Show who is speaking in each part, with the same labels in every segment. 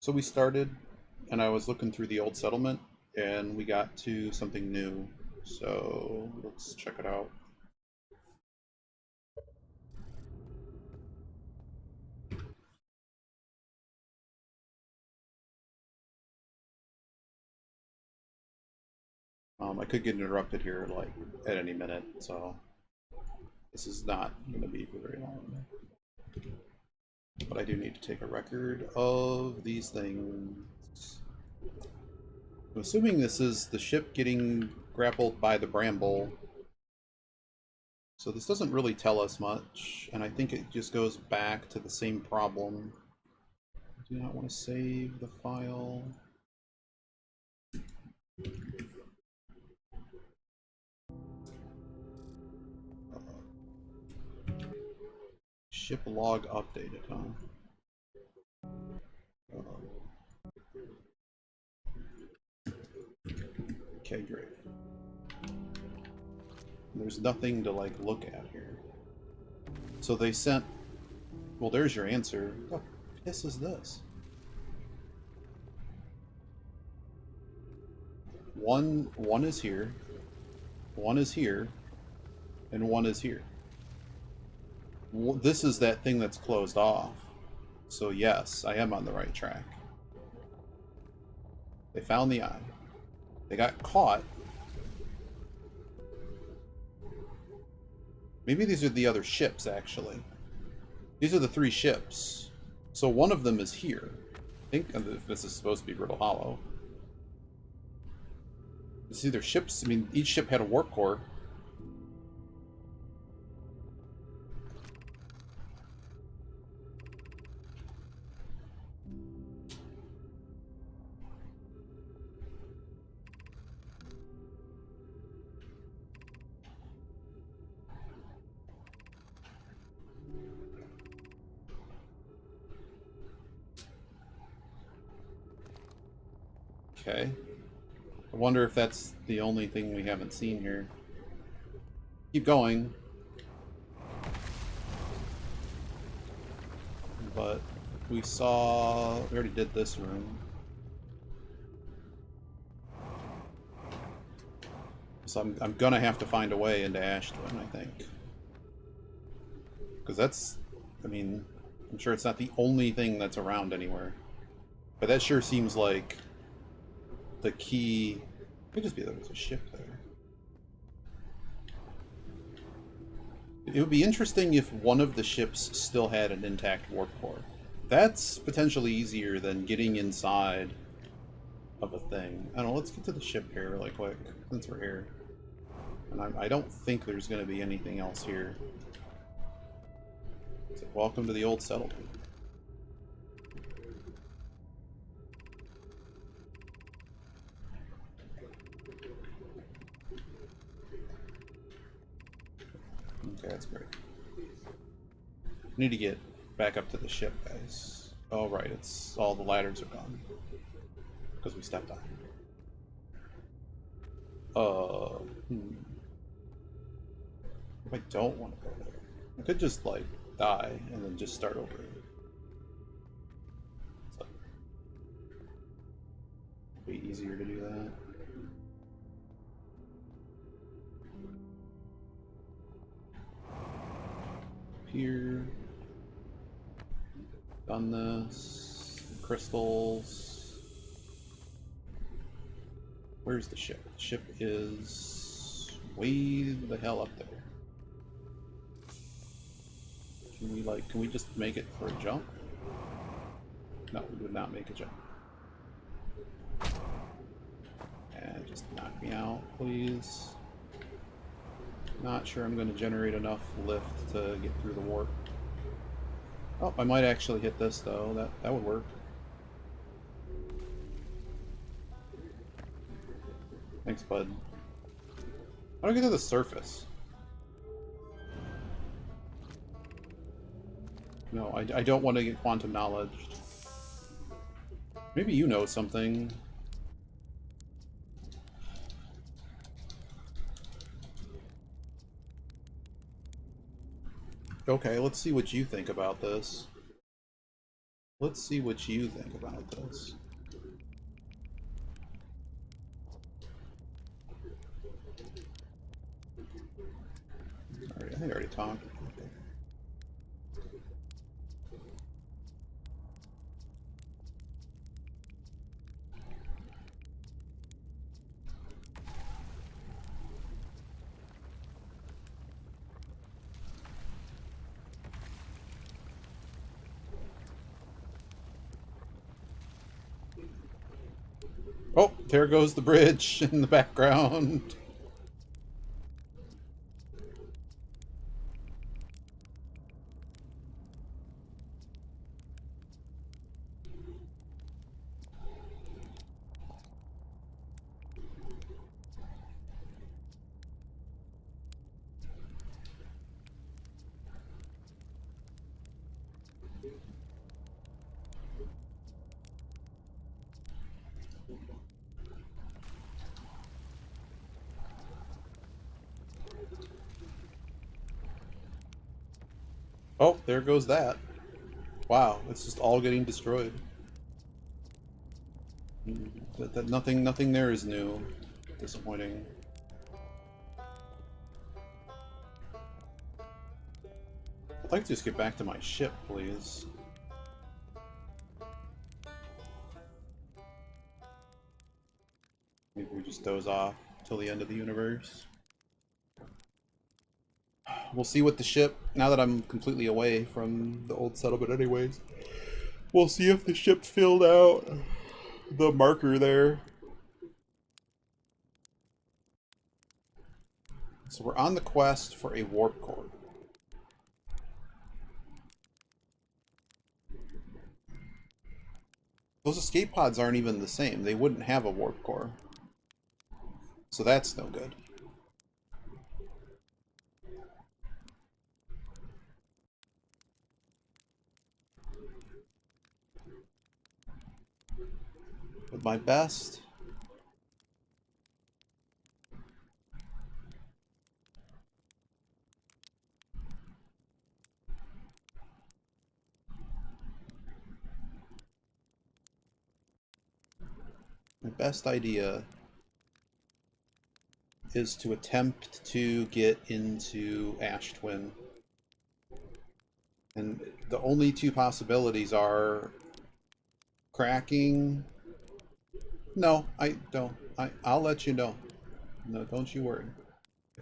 Speaker 1: So we started, and I was looking through the old settlement, and we got to something new. So let's check it out. I could get interrupted here, like, at any minute, so this is not going to be for very long. But I do need to take a record of these things. I'm assuming this is the ship getting grappled by the bramble. So this doesn't really tell us much, and I think it just goes back to the same problem. I do not want to save the file. Ship log updated, huh? Okay, great. There's nothing to like look at here. So they sent. Well, there's your answer. What the piss is this? One is here, one is here, and one is here. This is that thing that's closed off. So yes, I am on the right track. They found the eye. They got caught. Maybe these are the other ships, actually. These are the 3 ships. So one of them is here. I think this is supposed to be Brittle Hollow. It's either ships. I mean, each ship had a warp core. Okay. I wonder if that's the only thing we haven't seen here. Keep going. But we saw... We already did this room. So I'm gonna have to find a way into Ashtwin, I think. Because that's... I mean, I'm sure it's not the only thing that's around anywhere. But that sure seems like the key... It could just be that there's a ship there. It would be interesting if one of the ships still had an intact warp core. That's potentially easier than getting inside of a thing. I don't know, let's get to the ship here really quick, since we're here. And I don't think there's going to be anything else here. So, welcome to the old settlement. Okay, that's great. Need to get back up to the ship, guys. Oh, right, it's all the ladders are gone. Because we stepped on. If I don't want to go there, I could just, like, die and then just start over. So, it'd be easier to do that. Here. Done this. Crystals. Where's the ship? The ship is way the hell up there. Can we just make it for a jump? No, we would not make a jump. And just knock me out, please. Not sure I'm going to generate enough lift to get through the warp. Oh, I might actually hit this though. That would work. Thanks, bud. How do I get to the surface? No, I don't want to get quantum knowledge. Maybe you know something. Okay, let's see what you think about this. Let's see what you think about this. Alright, I think I already talked. Oh, there goes the bridge in the background. Oh, there goes that. Wow, it's just all getting destroyed. Nothing there is new. Disappointing. I'd like to just get back to my ship, please. Maybe we just doze off till the end of the universe. We'll see what the ship, now that I'm completely away from the old settlement anyways, we'll see if the ship filled out the marker there. So we're on the quest for a warp core. Those escape pods aren't even the same. They wouldn't have a warp core. So that's no good. With my best. My best idea is to attempt to get into Ash Twin. And the only two possibilities are cracking. No, I don't. I'll let you know. No, don't you worry.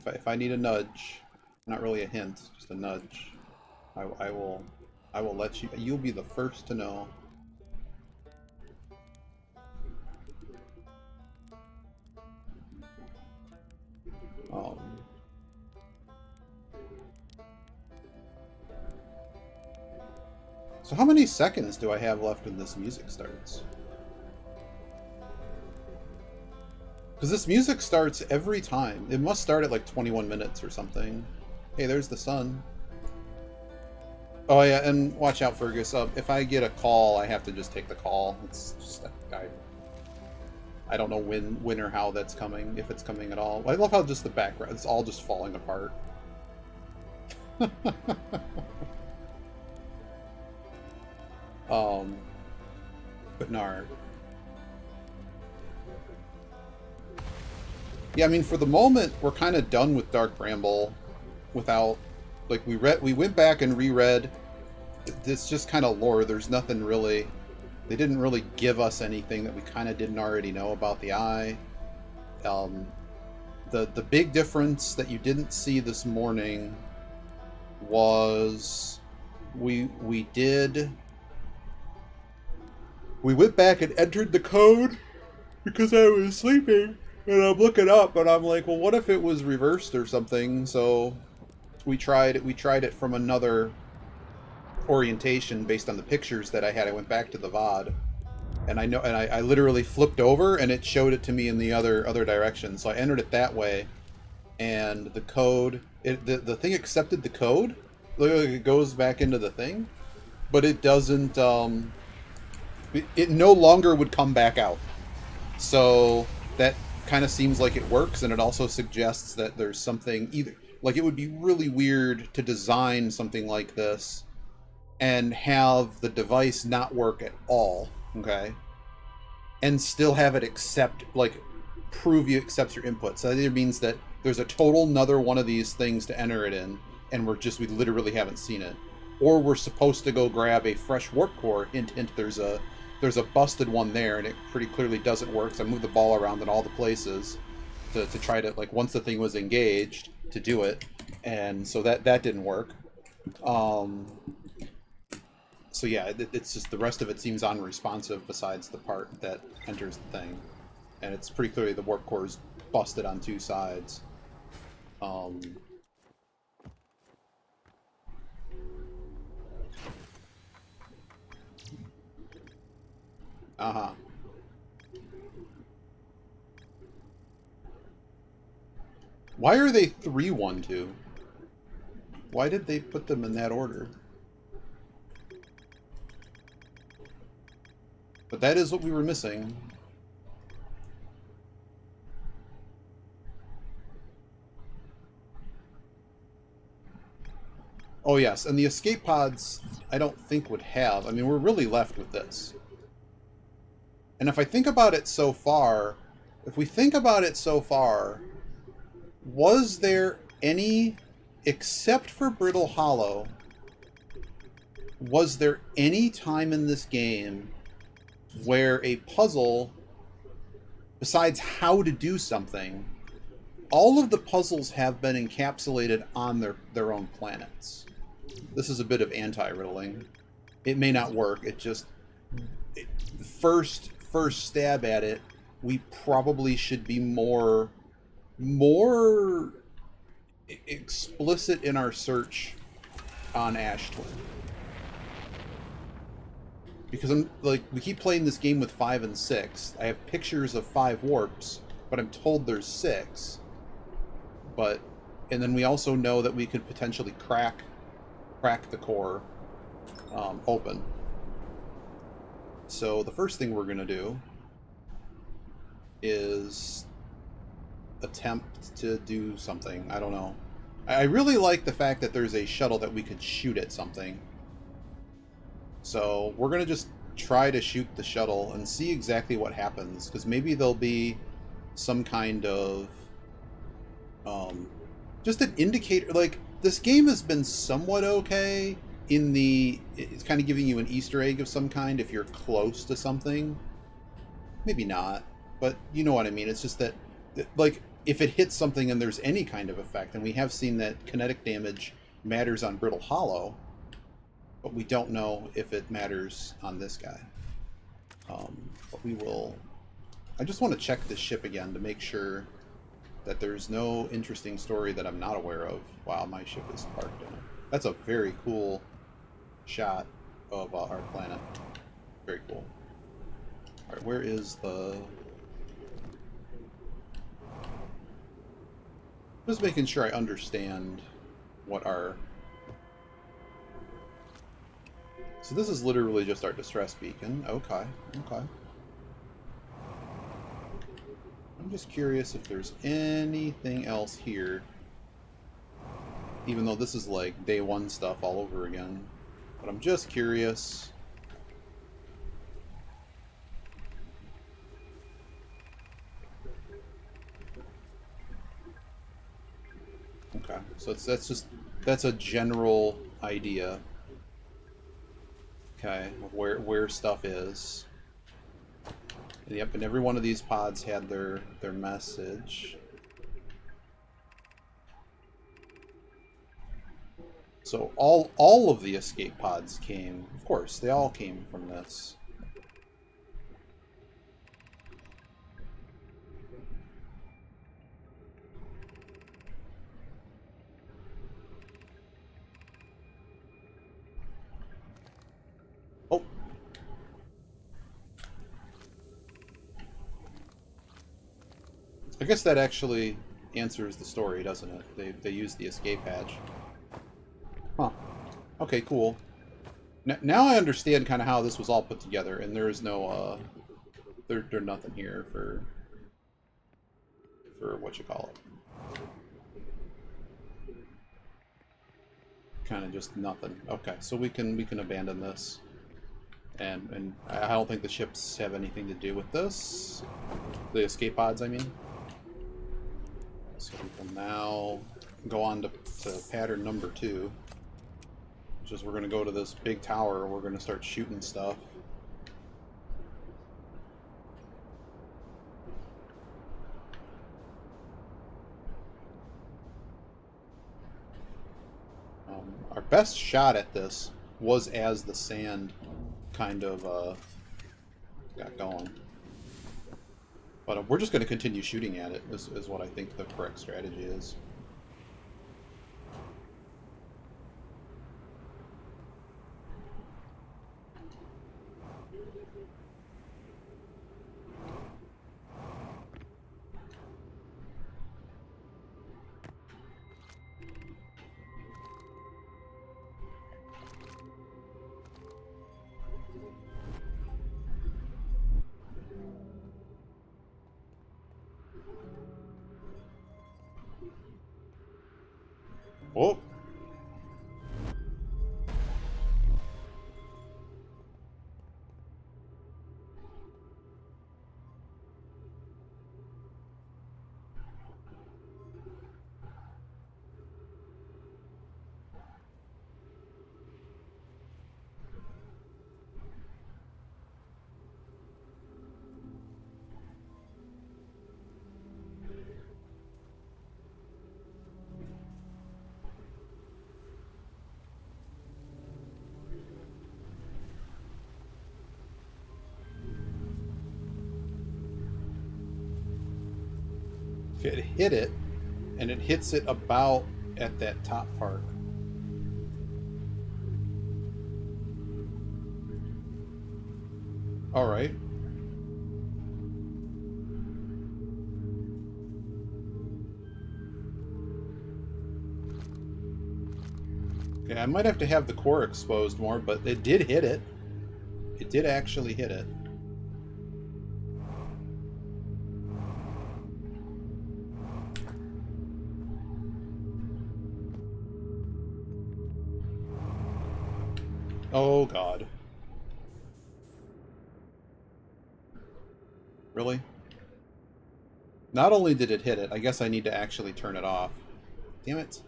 Speaker 1: If I need a nudge, not really a hint, just a nudge, I will let you. You'll be the first to know. So how many seconds do I have left when this music starts? Because this music starts every time. It must start at like 21 minutes or something. Hey, there's the sun. Oh yeah, and watch out, Fergus. If I get a call, I have to just take the call. It's just I don't know when or how that's coming, if it's coming at all. I love how just the background, it's all just falling apart. But no. Yeah, I mean, for the moment, we're kind of done with Dark Bramble without, like, we went back and reread. It's just kind of lore. There's nothing really, they didn't really give us anything that we kind of didn't already know about the Eye. The big difference that you didn't see this morning was we went back and entered the code because I was sleeping, and I'm looking up and I'm like, well, what if it was reversed or something? So we tried it from another orientation based on the pictures that I had. I went back to the VOD, and I literally flipped over and it showed it to me in the other direction. So I entered it that way, and the code, the thing accepted the code. Look, it goes back into the thing, but it doesn't. It no longer would come back out. So that kind of seems like it works, and it also suggests that there's something, either like, it would be really weird to design something like this and have the device not work at all, okay, and still have it accept, like, prove you accepts your input. So that either means that there's a total another one of these things to enter it in, and we literally haven't seen it, or we're supposed to go grab a fresh warp core. Hint, hint. There's a busted one there, and it pretty clearly doesn't work. So I moved the ball around in all the places to try to, like, once the thing was engaged to do it, and so that didn't work. So yeah, it's just the rest of it seems unresponsive besides the part that enters the thing. And it's pretty clearly the warp core is busted on two sides. Uh-huh. Why are they 3-1-2? Why did they put them in that order? But that is what we were missing. Oh yes, and the escape pods I don't think would have. I mean, we're really left with this. And if I think about it so far, was there any, except for Brittle Hollow, was there any time in this game where a puzzle, besides how to do something, all of the puzzles have been encapsulated on their own planets? This is a bit of anti-riddling. It may not work. It just... First stab at it, we probably should be more explicit in our search on Ash Twin. Because I'm like, we keep playing this game with 5 and 6. I have pictures of 5 warps, but I'm told there's 6. But, and then we also know that we could potentially crack the core open. So the first thing we're going to do is attempt to do something. I don't know. I really like the fact that there's a shuttle that we could shoot at something. So we're going to just try to shoot the shuttle and see exactly what happens. Because maybe there'll be some kind of... just an indicator. Like, this game has been somewhat okay in the... It's kind of giving you an Easter egg of some kind if you're close to something. Maybe not. But you know what I mean. It's just that, like, if it hits something and there's any kind of effect, and we have seen that kinetic damage matters on Brittle Hollow, but we don't know if it matters on this guy. But we will... I just want to check this ship again to make sure that there's no interesting story that I'm not aware of while my ship is parked in it. That's a very cool shot of our planet. Very cool. Alright, where is the... Just making sure I understand what our... So this is literally just our distress beacon. Okay, okay. I'm just curious if there's anything else here. Even though this is like day one stuff all over again. But I'm just curious. Okay, so that's a general idea. Okay, of where stuff is. Yep, and every one of these pods had their message. So all of the escape pods came, of course, they all came from this. Oh. I guess that actually answers the story, doesn't it? They used the escape hatch. Huh. Okay, cool. Now I understand kind of how this was all put together, and there is no, there's nothing here for what you call it. kind of just nothing. Okay, so we can abandon this. And I don't think the ships have anything to do with this. The escape pods, I mean. So we can now go on to pattern number 2. Which is we're going to go to this big tower and we're going to start shooting stuff. Our best shot at this was as the sand kind of got going. But we're just going to continue shooting at it, is what I think the correct strategy is. Oh! It hit it, and it hits it about at that top part. All right. Okay, I might have to have the core exposed more, but it did hit it. It did actually hit it. Oh, God. Really? Not only did it hit it, I guess I need to actually turn it off. Damn it.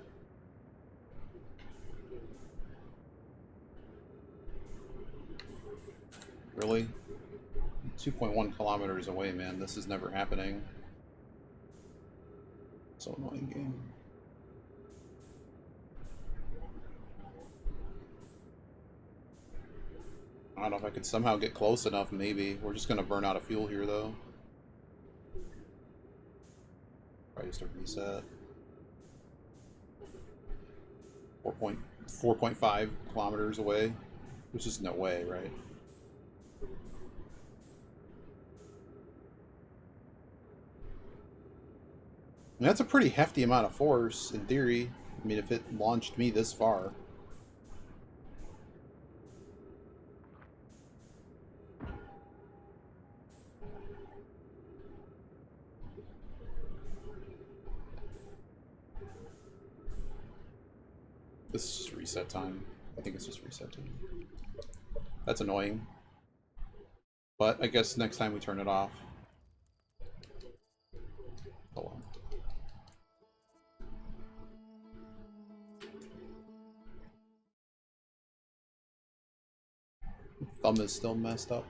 Speaker 1: Really? 2.1 kilometers away, man. This is never happening. So annoying game. I don't know if I could somehow get close enough, maybe. We're just going to burn out of fuel here, though. Probably just a reset. 4.5 kilometers away. There's just no way, right? And that's a pretty hefty amount of force, in theory. I mean, if it launched me this far. This is just reset time. I think it's just reset time. That's annoying. But I guess next time we turn it off. Hold on. Thumb is still messed up.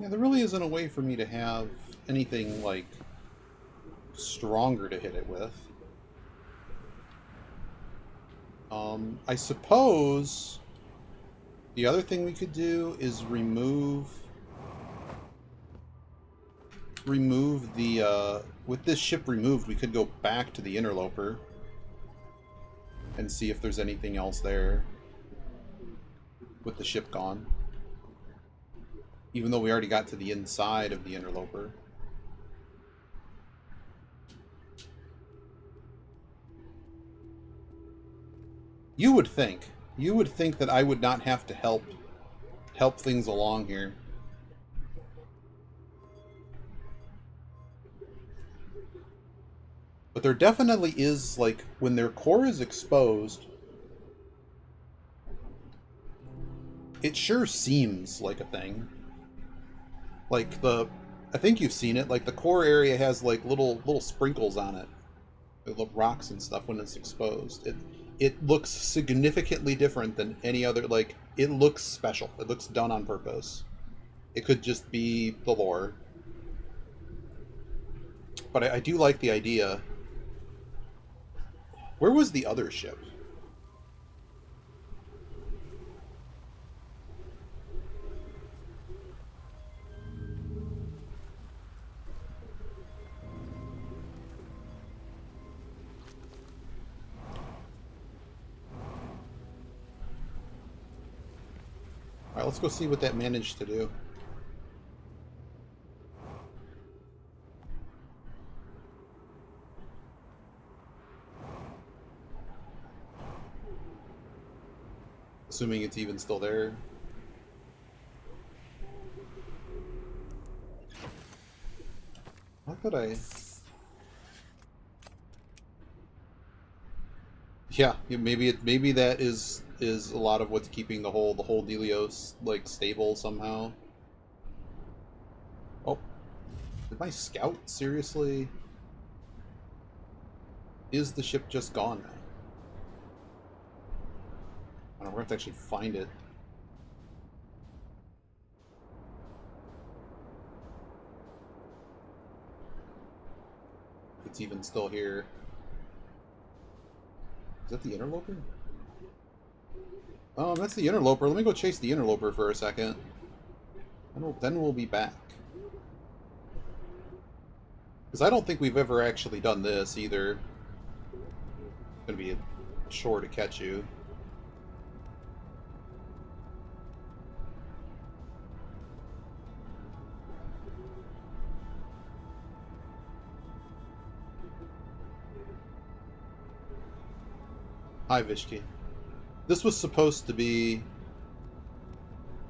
Speaker 1: Yeah, there really isn't a way for me to have anything, like, stronger to hit it with. I suppose the other thing we could do is remove the, with this ship removed, we could go back to the interloper and see if there's anything else there with the ship gone. Even though we already got to the inside of the interloper. You would think that I would not have to help things along here. But there definitely is, like, when their core is exposed, it sure seems like a thing. Like, I think you've seen it, like, the core area has, like, little sprinkles on it. Little rocks and stuff when it's exposed. It looks significantly different than any other, like, it looks special. It looks done on purpose. It could just be the lore. But I do like the idea. Where was the other ship? Alright, let's go see what that managed to do. Assuming it's even still there. How could I... Yeah, maybe that is a lot of what's keeping the whole Delios, like, stable somehow. Oh, did my scout seriously? Is the ship just gone now? I don't know, we're gonna have to actually find it. If it's even still here. Is that the interloper? Oh, that's the interloper. Let me go chase the interloper for a second. Then we'll be back. Because I don't think we've ever actually done this either. It's gonna be a chore to catch you. Hi, Vishki. This was supposed to be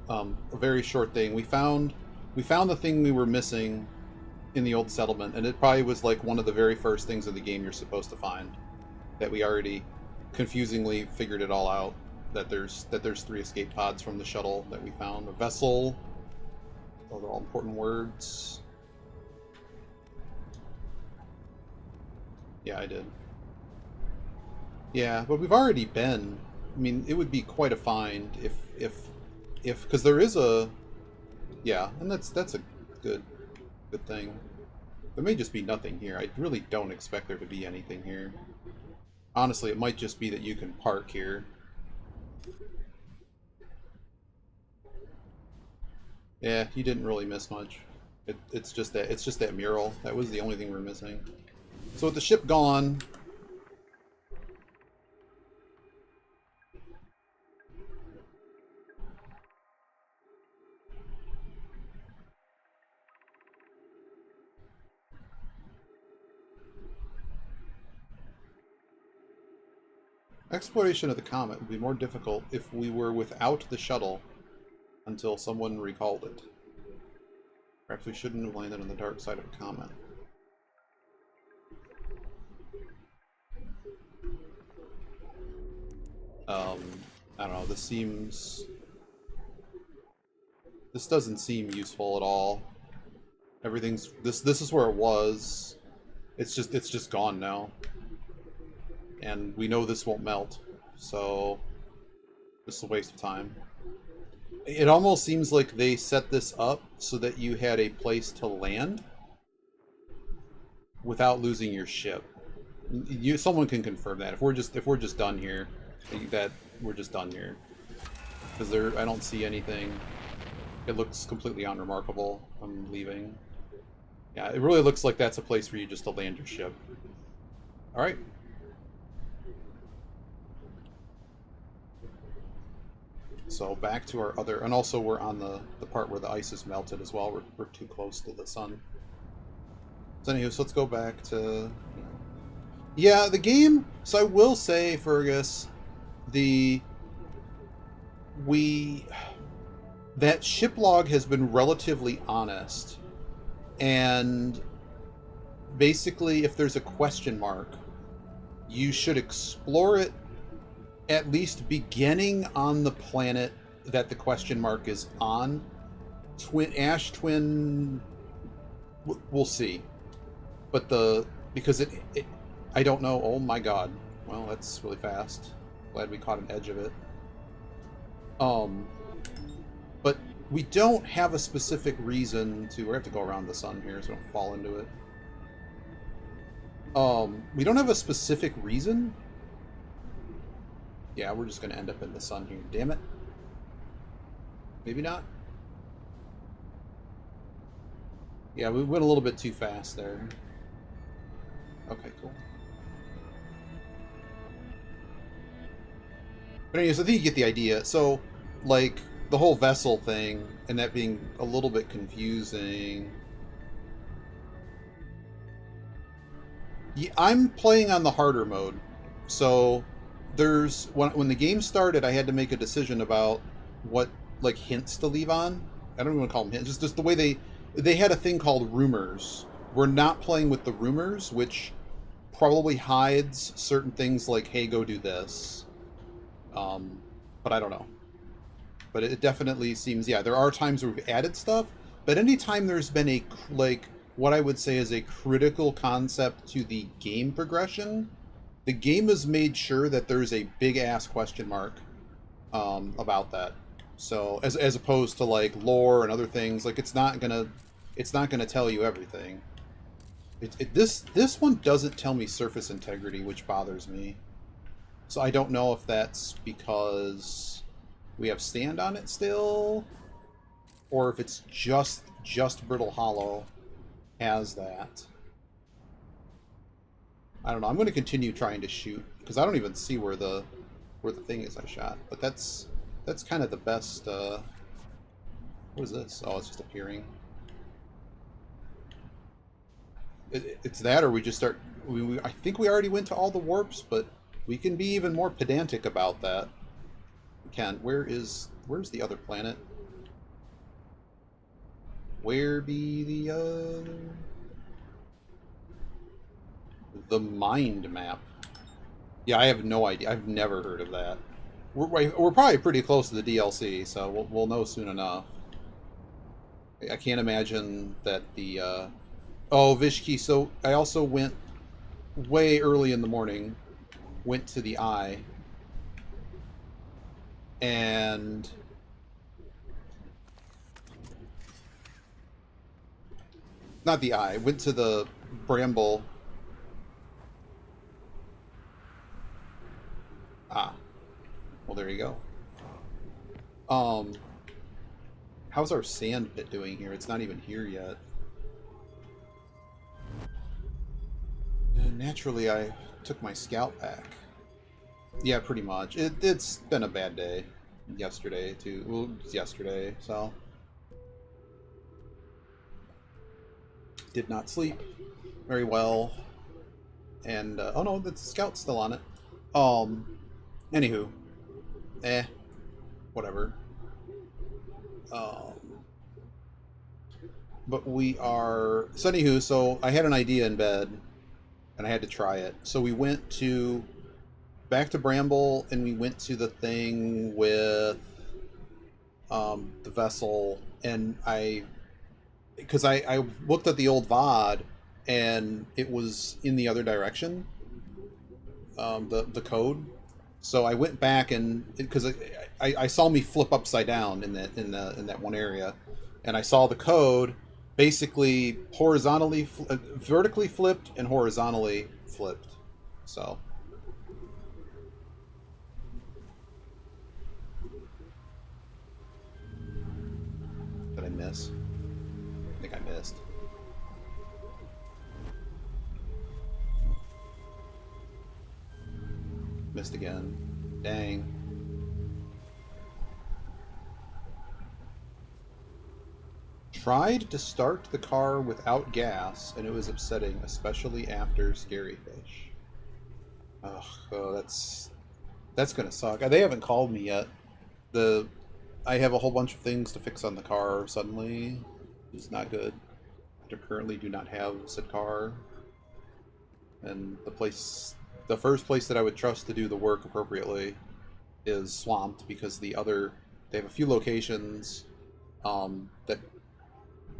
Speaker 1: a very short thing. We found the thing we were missing in the old settlement, and it probably was like one of the very first things in the game you're supposed to find. That we already confusingly figured it all out. That there's 3 escape pods from the shuttle that we found. A vessel. Those are all important words. Yeah, I did. Yeah, but we've already been. I mean, it would be quite a find if because there is a, yeah, and that's a good thing. There may just be nothing here. I really don't expect there to be anything here. Honestly, it might just be that you can park here. Yeah, you didn't really miss much. It's just that mural. That was the only thing we're missing. So with the ship gone, exploration of the comet would be more difficult if we were without the shuttle until someone recalled it. Perhaps we shouldn't have landed on the dark side of a comet. I don't know, this doesn't seem useful at all. Everything's, this is where it was. It's just gone now. And we know this won't melt, so this is a waste of time. It almost seems like they set this up so that you had a place to land without losing your ship. Someone can confirm that. If we're just done here, that we're just done here. Because I don't see anything. It looks completely unremarkable. I'm leaving. Yeah, it really looks like that's a place for you just to land your ship. All right. So back to our other, and also we're on the part where the ice is melted as well. We're too close to the sun. So anyway, so let's go back to... Yeah, the game, so I will say, Fergus, that ship log has been relatively honest. And basically, if there's a question mark, you should explore it at least beginning on the planet that the question mark is on. Ash Twin, we'll see. But because I don't know. Oh my god. Well, that's really fast. Glad we caught an edge of it. But we don't have a specific reason to... We have to go around the sun here so we don't fall into it. We don't have a specific reason. Yeah, we're just going to end up in the sun here. Damn it. Maybe not. Yeah, we went a little bit too fast there. Okay, cool. But anyways, I think you get the idea. So, like, the whole vessel thing, and that being a little bit confusing. Yeah, I'm playing on the harder mode. So, when the game started, I had to make a decision about what, like, hints to leave on. I don't even want to call them hints. Just the way they had a thing called rumors. We're not playing with the rumors, which probably hides certain things like, hey, go do this. But I don't know. But it definitely seems, yeah, there are times where we've added stuff, but anytime there's been a, like, what I would say is a critical concept to the game progression, the game has made sure that there's a big-ass question mark about that. So, as opposed to, like, lore and other things, like, it's not gonna tell you everything. This one doesn't tell me surface integrity, which bothers me. So I don't know if that's because we have stand on it still, or if it's just Brittle Hollow has that. I don't know. I'm going to continue trying to shoot because I don't even see where the thing is I shot. But that's kind of the best. What is this? Oh, it's just appearing. It's that, or we just start. I think we already went to all the warps, but we can be even more pedantic about that. We can. Where's the other planet? Where be the other? The mind map. Yeah, I have no idea. I've never heard of that. We're probably pretty close to the DLC, so we'll know soon enough. I can't imagine that the... Oh, Vishki, so I also went way early in the morning, went to the Eye, and... Not the Eye, went to the Bramble... Ah. Well, there you go. How's our sand pit doing here? It's not even here yet. And naturally, I took my scout back. Yeah, pretty much. It's been a bad day. Yesterday, too. Well, yesterday, so... Did not sleep very well. And, oh no, the scout's still on it. Anywho. Whatever. But we are... So anywho, so I had an idea in bed, and I had to try it. So we went back to Bramble, and we went to the thing with the vessel, and because I looked at the old VOD, and it was in the other direction, the code. So I went back and because I saw me flip upside down in that one area, and I saw the code basically horizontally, vertically flipped and horizontally flipped. So did I miss? I think I missed. Missed again. Dang. Tried to start the car without gas, and it was upsetting, especially after Scary Fish. Ugh, oh, that's gonna suck. They haven't called me yet. I have a whole bunch of things to fix on the car suddenly. It's not good. I currently do not have said car, and the first place that I would trust to do the work appropriately is swamped because they have a few locations that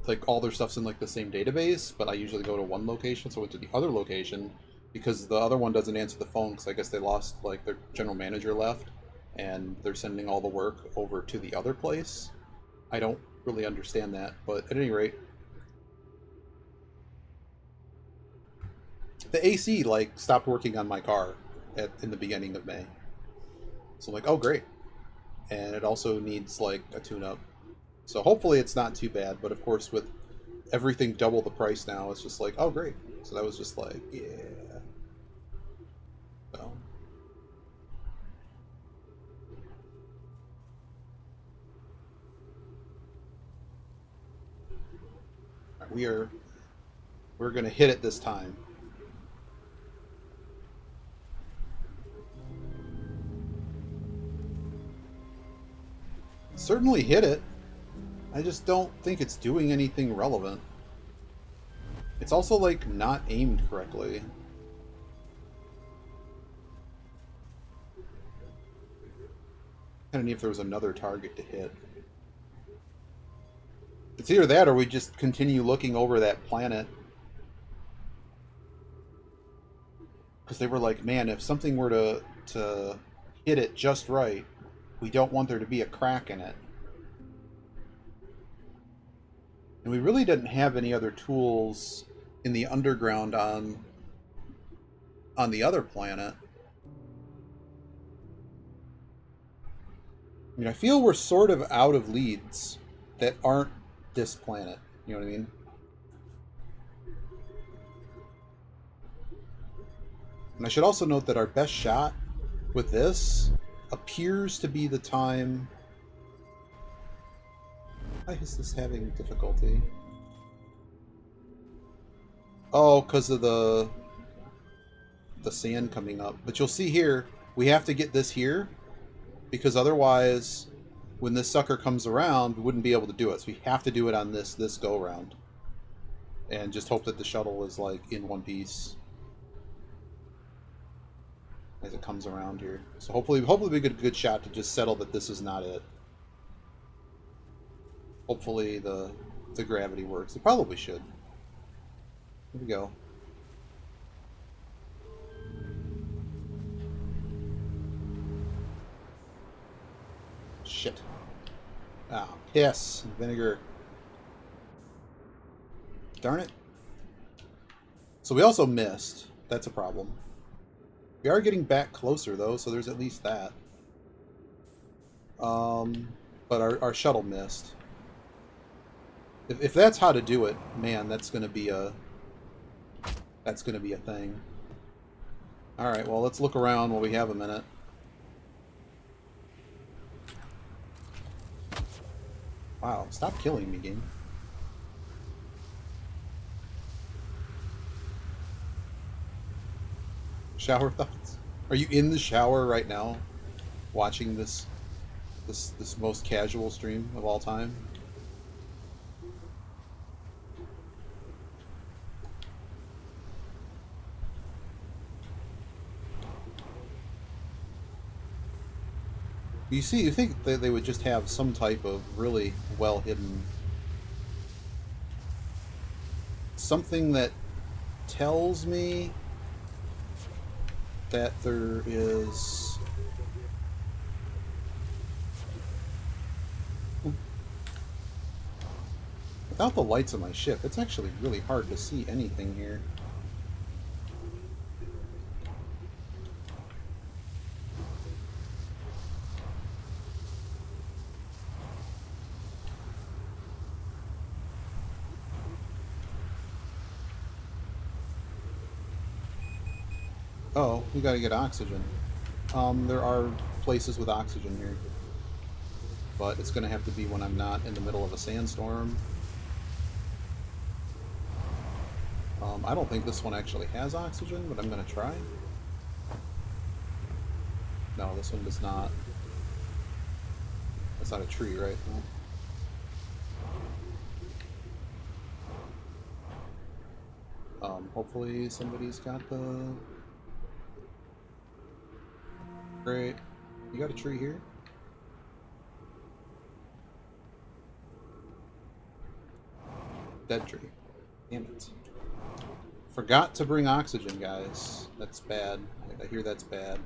Speaker 1: like all their stuff's in like the same database, but I usually go to one location, so I went to the other location because the other one doesn't answer the phone because I guess they lost, like, their general manager left and they're sending all the work over to the other place. I don't really understand that, but at any rate, the AC like stopped working on my car in the beginning of May. So I'm like, oh great. And it also needs like a tune-up. So hopefully it's not too bad, but of course with everything double the price now, it's just like, oh great. So that was just like, yeah. So we're gonna hit it this time. Certainly hit it. I just don't think it's doing anything relevant. It's also like not aimed correctly. Kind of need if there was another target to hit. It's either that or we just continue looking over that planet. Because they were like, man, if something were to hit it just right, we don't want there to be a crack in it. And we really didn't have any other tools in the underground on the other planet. I mean, I feel we're sort of out of leads that aren't this planet. You know what I mean? And I should also note that our best shot with this appears to be the time... Why is this having difficulty? Oh, because of the sand coming up. But you'll see here, we have to get this here, because otherwise, when this sucker comes around, we wouldn't be able to do it. So we have to do it on this go-around. And just hope that the shuttle is, like, in one piece as it comes around here. So hopefully we get a good shot to just settle that this is not it. Hopefully the gravity works. It probably should. Here we go. Shit. Ah, piss. Vinegar. Darn it. So we also missed. That's a problem. We are getting back closer, though, so there's at least that. But our shuttle missed. If that's how to do it, man, that's gonna be a thing. Alright, well, let's look around while we have a minute. Wow, stop killing me, game. Shower thoughts? Are you in the shower right now, watching this most casual stream of all time? You see, you think that they would just have some type of really well hidden something that tells me that there is Without the lights on my ship, it's actually really hard to see anything here. Oh, we gotta get oxygen. There are places with oxygen here. But it's gonna have to be when I'm not in the middle of a sandstorm. I don't think this one actually has oxygen, but I'm gonna try. No, this one does not. That's not a tree, right? No. Hopefully somebody's got the... Great. You got a tree here? Dead tree. Damn it. Forgot to bring oxygen, guys. That's bad. I hear that's bad.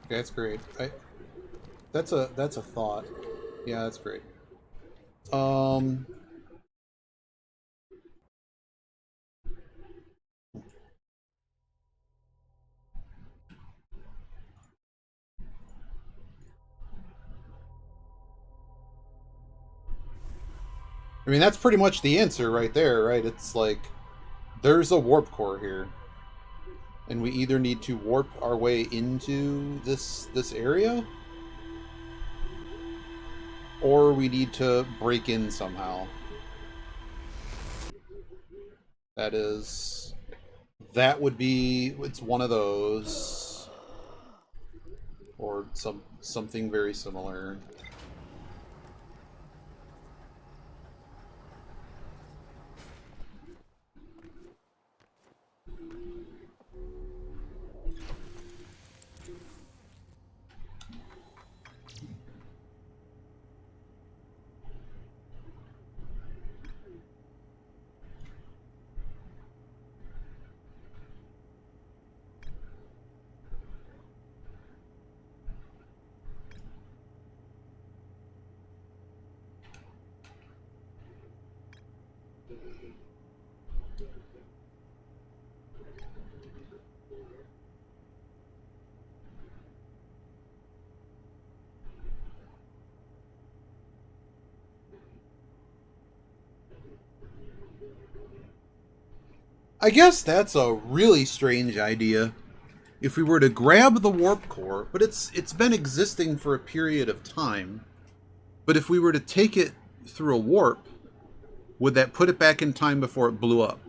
Speaker 1: Okay, that's great. That's a thought. Yeah, that's great. Um, I mean, that's pretty much the answer right there, right? It's like, there's a warp core here. And we either need to warp our way into this area, or we need to break in somehow. That would be, it's one of those, or something very similar. I guess that's a really strange idea. If we were to grab the warp core, but it's been existing for a period of time. But if we were to take it through a warp, would that put it back in time before it blew up?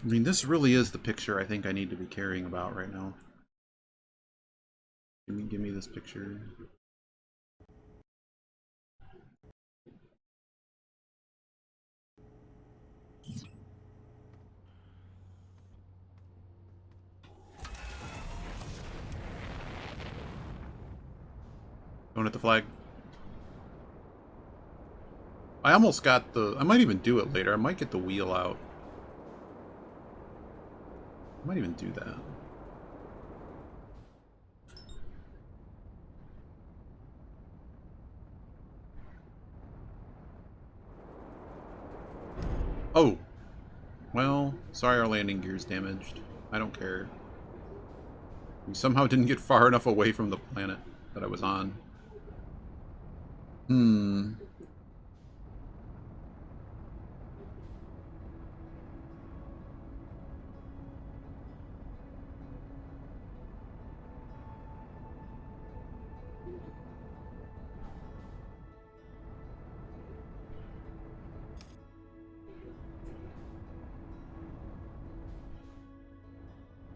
Speaker 1: I mean, this really is the picture I think I need to be caring about right now. Give me this picture. Going at the flag. I almost got the... I might even do it later. I might get the wheel out. I might even do that. Oh! Well, sorry our landing gear's damaged. I don't care. We somehow didn't get far enough away from the planet that I was on. Hmm.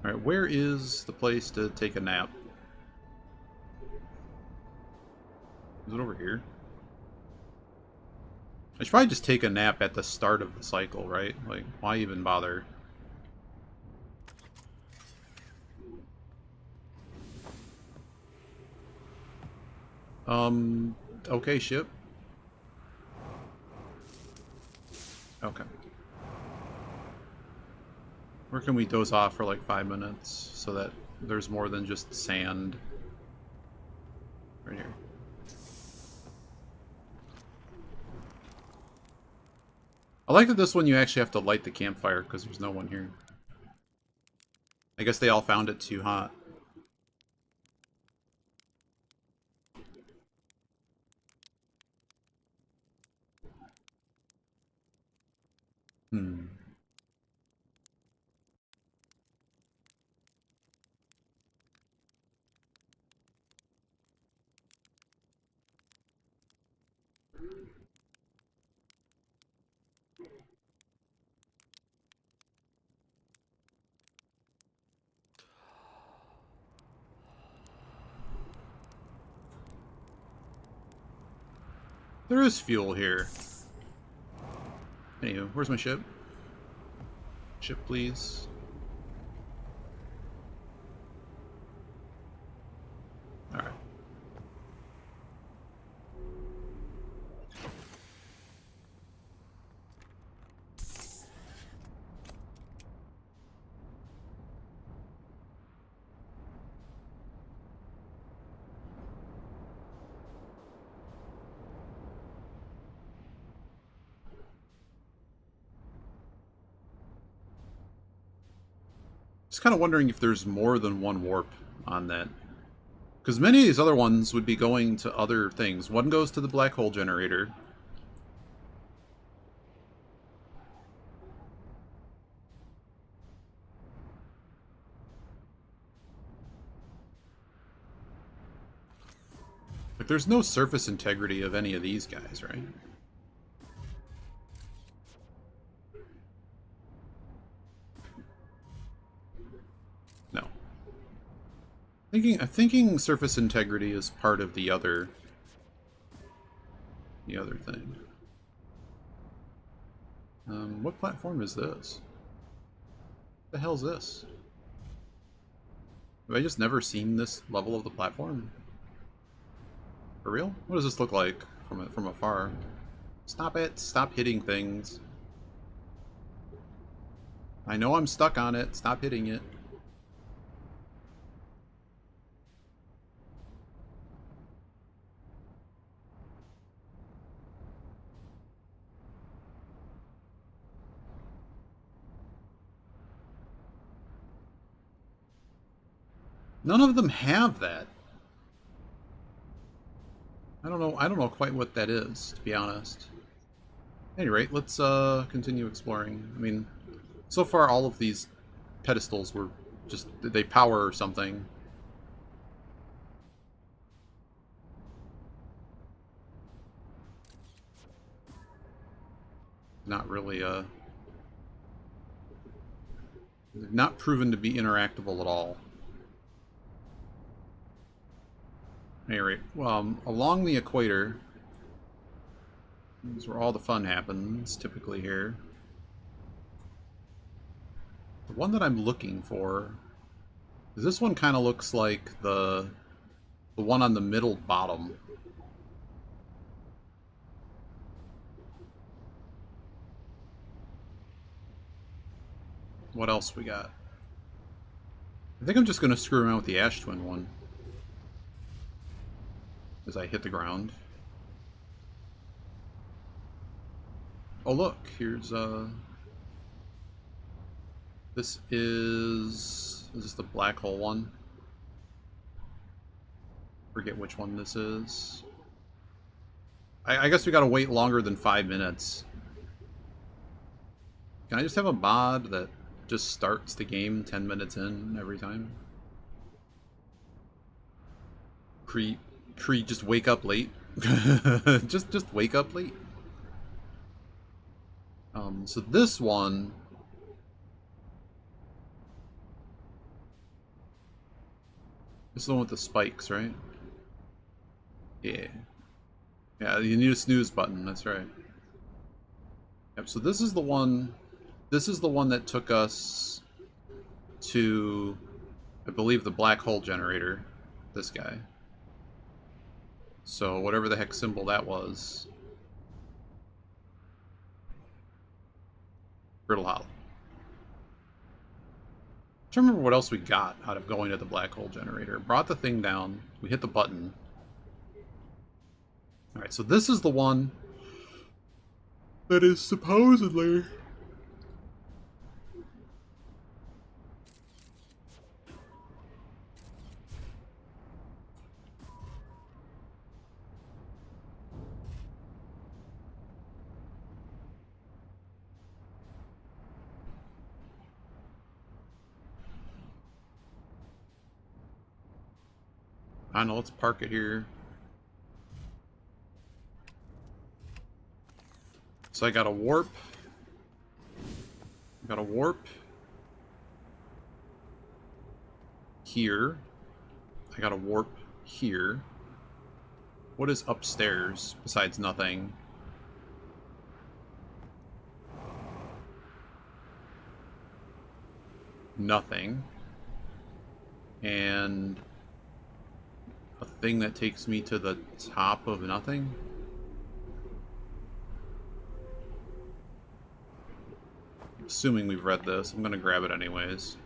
Speaker 1: Alright, where is the place to take a nap? Is it over here? I should probably just take a nap at the start of the cycle, right? Like, why even bother? Okay, ship. Okay. Where can we doze off for like 5 minutes so that there's more than just sand? Right here. I like that this one you actually have to light the campfire because there's no one here. I guess they all found it too hot. Hmm. There is fuel here. Anywho, where's my ship? Ship, please. Alright. Just kind of wondering if there's more than one warp on that. Because many of these other ones would be going to other things. One goes to the black hole generator. Like, there's no surface integrity of any of these guys, right? No. I'm thinking surface integrity is part of the other thing. What platform is this? What the hell's this? Have I just never seen this level of the platform? For real? What does this look like from afar? Stop it! Stop hitting things. I know I'm stuck on it. Stop hitting it. None of them have that. I don't know quite what that is, to be honest. At any rate, let's continue exploring. I mean, so far all of these pedestals were just, they power something. Not really not proven to be interactable at all. Anyway, along the equator is where all the fun happens, typically here. The one that I'm looking for is this one. Kind of looks like the one on the middle bottom. What else we got? I think I'm just going to screw around with the Ash Twin one as I hit the ground. Oh look, here's This is this the black hole one? Forget which one this is. I guess we gotta wait longer than 5 minutes. Can I just have a mod that just starts the game 10 minutes in every time? Just wake up late. just wake up late. So this one. This is the one with the spikes, right? Yeah. Yeah, you need a snooze button, that's right. Yep, so this is the one that took us to, I believe, the black hole generator. This guy. So whatever the heck symbol that was. Brittle Hollow. I don't remember what else we got out of going to the black hole generator. Brought the thing down. We hit the button. Alright, so this is the one that is supposedly... I don't know, let's park it here. So I got a warp. I got a warp. Here. I got a warp here. What is upstairs besides nothing? Nothing. And a thing that takes me to the top of nothing? Assuming we've read this, I'm gonna grab it anyways.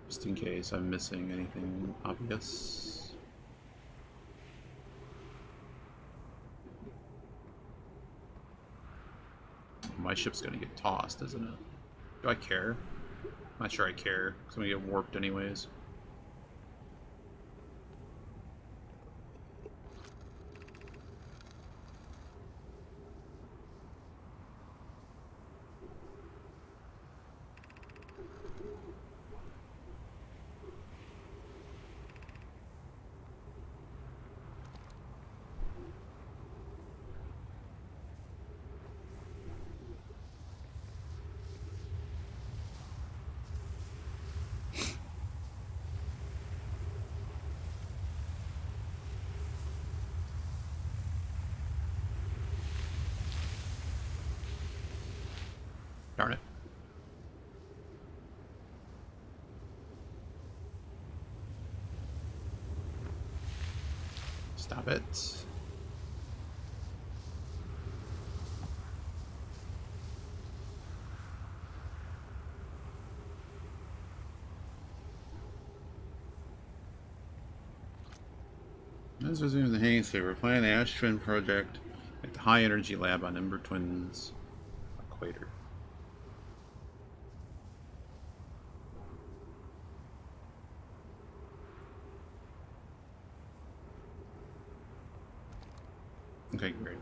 Speaker 1: Just in case I'm missing anything obvious. My ship's gonna get tossed, isn't it? Do I care? I'm not sure I care, because I'm gonna get warped anyways. Darn it. Stop it. This was in the Haynes. We're planning the Ash Twin project at the High Energy Lab on Ember Twins Equator. Okay, great.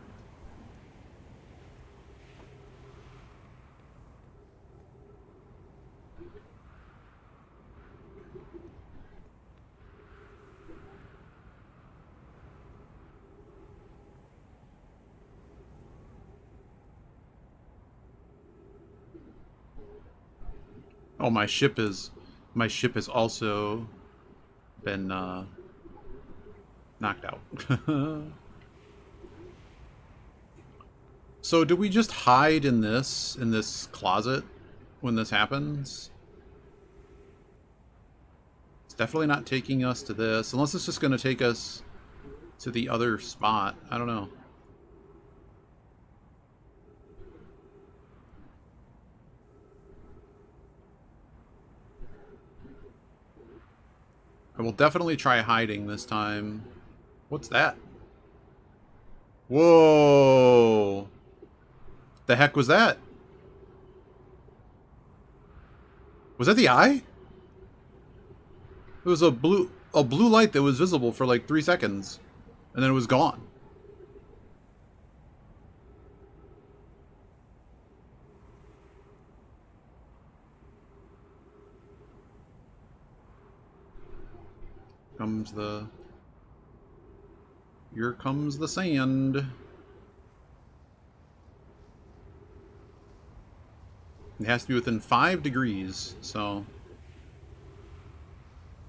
Speaker 1: Oh, my ship has also been knocked out. So do we just hide in this closet when this happens? It's definitely not taking us to this, unless it's just going to take us to the other spot. I don't know. I will definitely try hiding this time. What's that? Whoa! The heck was that? Was that the eye? It was a blue light that was visible for like 3 seconds, and then it was gone. Here comes the sand. It has to be within 5 degrees, so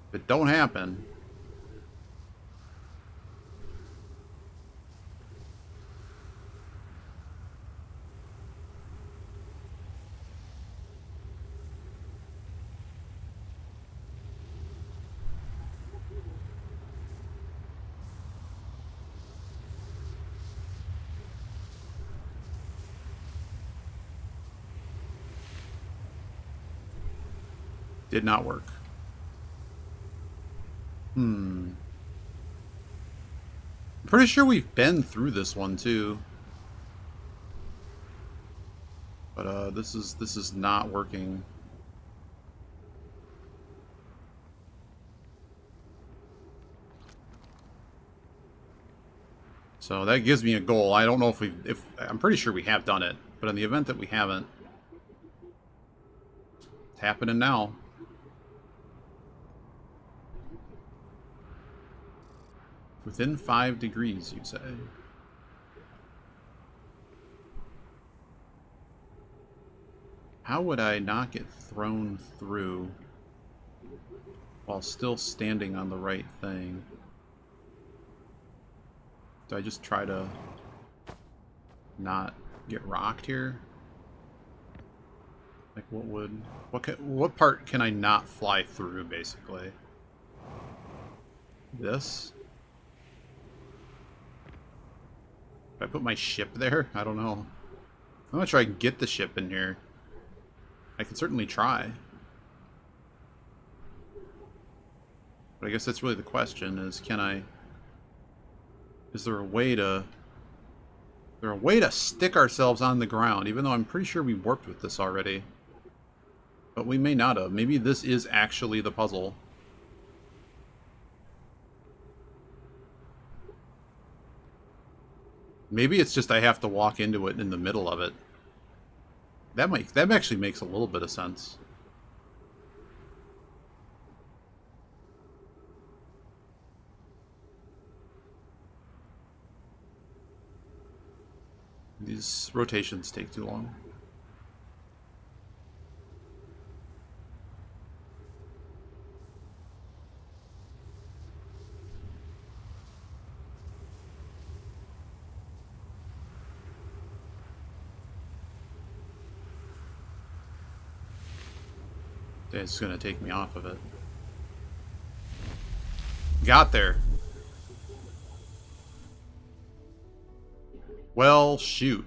Speaker 1: if it don't happen. Did not work. I'm pretty sure we've been through this one too. But this is not working. So that gives me a goal. I don't know if I'm pretty sure we have done it, but in the event that we haven't, it's happening now. Within 5 degrees, you say? How would I not get thrown through while still standing on the right thing? Do I just try to not get rocked here? Like, what part can I not fly through, basically? This? If I put my ship there? I don't know. I'm not sure I can get the ship in here. I can certainly try. But I guess that's really the question, is can I... Is there a way to... Is there a way to stick ourselves on the ground, even though I'm pretty sure we warped with this already. But we may not have. Maybe this is actually the puzzle. Maybe it's just I have to walk into it in the middle of it. That actually makes a little bit of sense. These rotations take too long. It's gonna take me off of it. Got there. Well, shoot.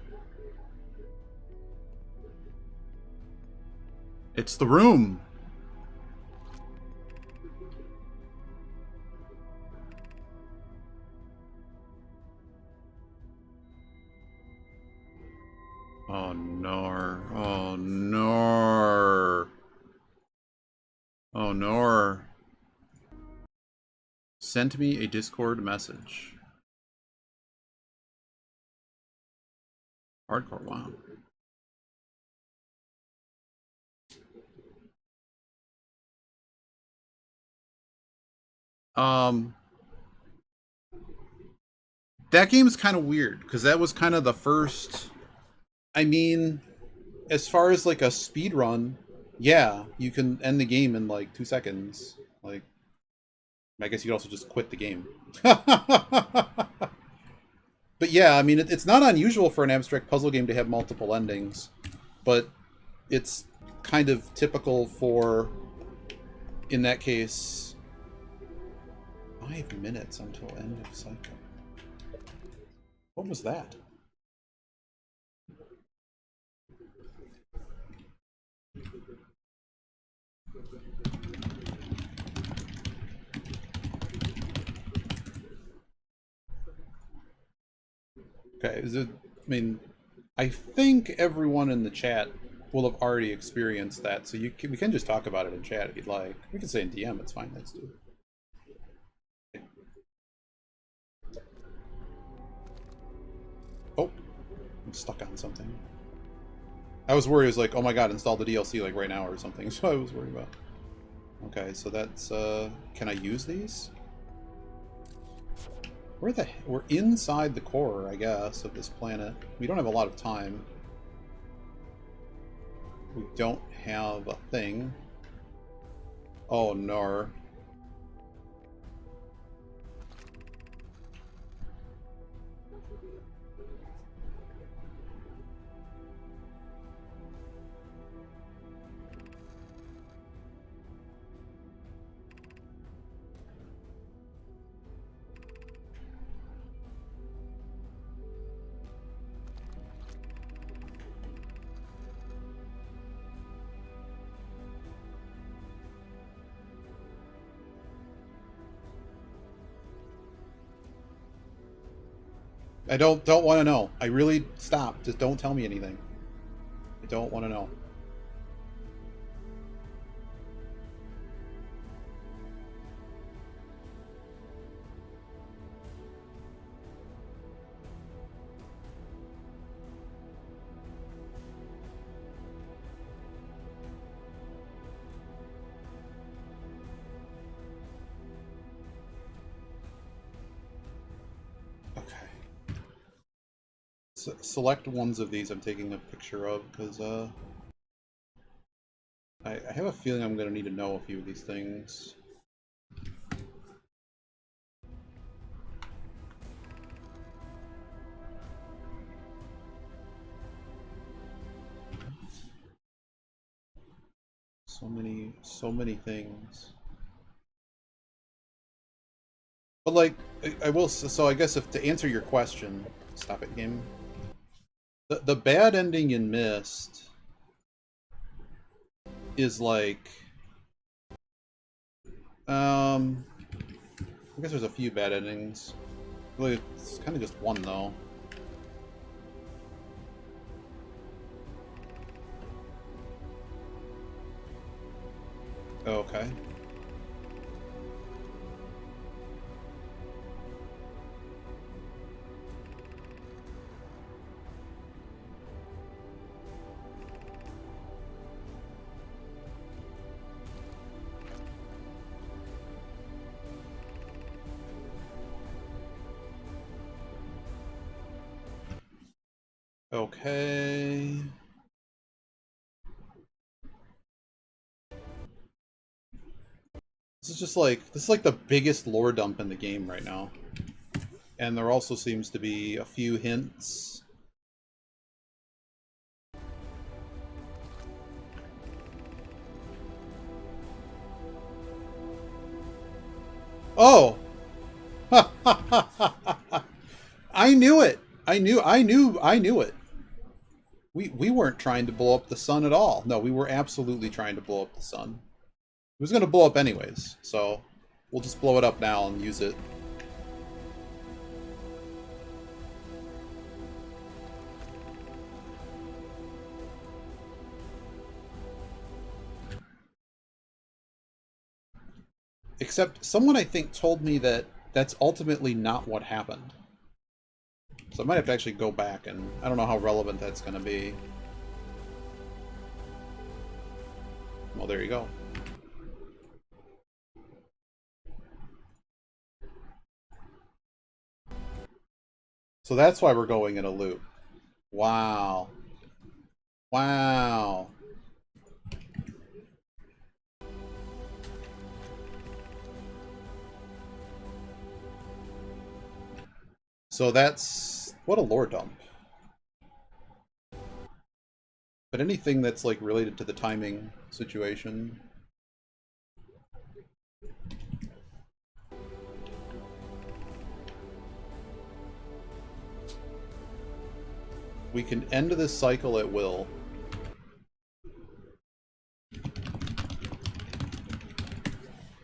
Speaker 1: It's the room. Oh no. Oh no. Oh no. Sent me a Discord message. Hardcore, wow. That game's kind of weird, because that was kind of the first... I mean, as far as like a speed run, yeah, you can end the game in like 2 seconds. Like, I guess you could also just quit the game. But yeah, I mean, it's not unusual for an abstract puzzle game to have multiple endings, but it's kind of typical for, in that case, 5 minutes until end of cycle. What was that? Okay, is it, I mean, I think everyone in the chat will have already experienced that, so we can just talk about it in chat if you'd like. We can say in DM, it's fine, let's do it. Oh, I'm stuck on something. I was worried, it was like, oh my god, install the DLC like right now or something, so I was worried about. Okay, so that's, can I use these? We're inside the core, I guess, of this planet. We don't have a lot of time. We don't have a thing. Oh, no. I don't want to know. I really stop. Just don't tell me anything. I don't want to know. Select ones of these I'm taking a picture of, because I have a feeling I'm going to need to know a few of these things. So many things. But like, I will, so I guess if to answer your question, stop it, game. The bad ending in Myst is like, I guess there's a few bad endings. Really, it's kind of just one though. Okay. Okay. This is like the biggest lore dump in the game right now. And there also seems to be a few hints. Oh! I knew it! I knew it. We weren't trying to blow up the sun at all. No, we were absolutely trying to blow up the sun. It was going to blow up anyways, so we'll just blow it up now and use it. Except someone, I think, told me that that's ultimately not what happened. So I might have to actually go back, and I don't know how relevant that's going to be. Well, there you go. So that's why we're going in a loop. Wow. Wow. So that's... what a lore dump. But anything that's like related to the timing situation. We can end this cycle at will.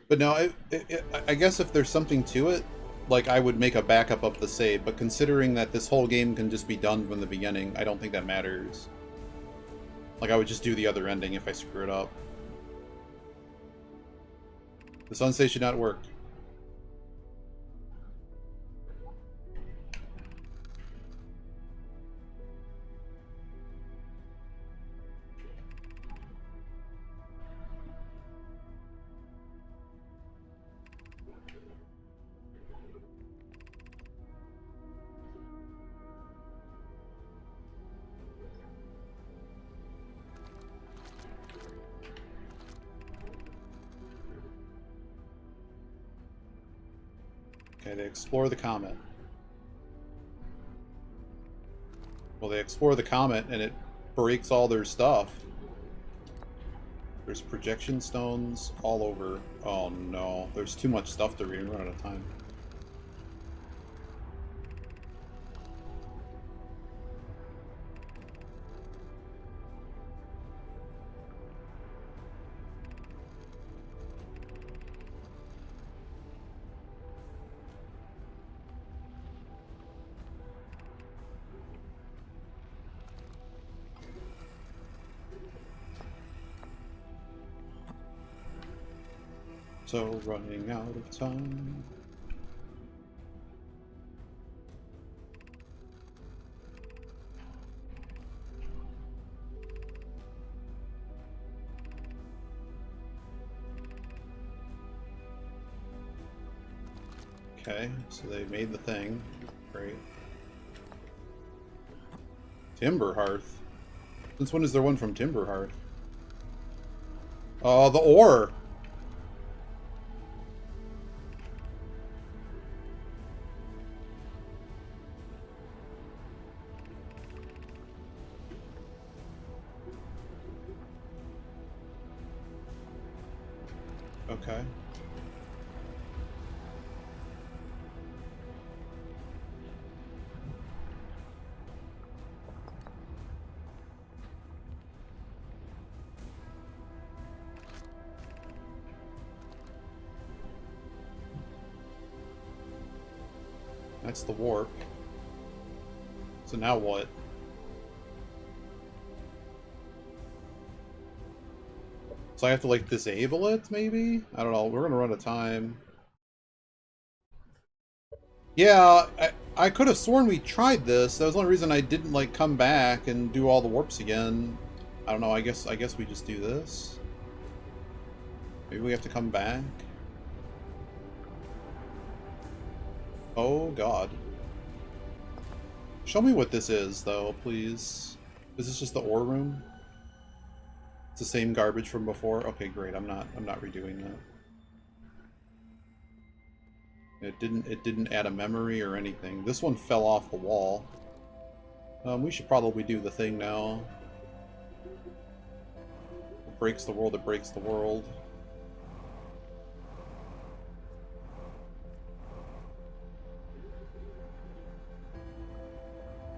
Speaker 1: But no, I guess if there's something to it, like I would make a backup of the save, but considering that this whole game can just be done from the beginning, I don't think that matters. Like, I would just do the other ending if I screw it up. The sunsay should not work. Okay, they explore the comet. Well, they explore the comet and it breaks all their stuff. There's projection stones all over. Oh no, there's too much stuff to read. We're running out of time. So, running out of time. Okay, so they made the thing. Great. Timberhearth. Since when is there one from Timberhearth? Oh, the ore! Okay. That's the warp. So now what? So I have to, like, disable it, maybe? I don't know. We're gonna run out of time. Yeah, I could have sworn we tried this. That was the only reason I didn't, like, come back and do all the warps again. I don't know. I guess we just do this. Maybe we have to come back. Oh, God. Show me what this is, though, please. Is this just the ore room? It's the same garbage from before? Okay, great. I'm not redoing that. It didn't add a memory or anything. This one fell off the wall. We should probably do the thing now. It breaks the world, it breaks the world.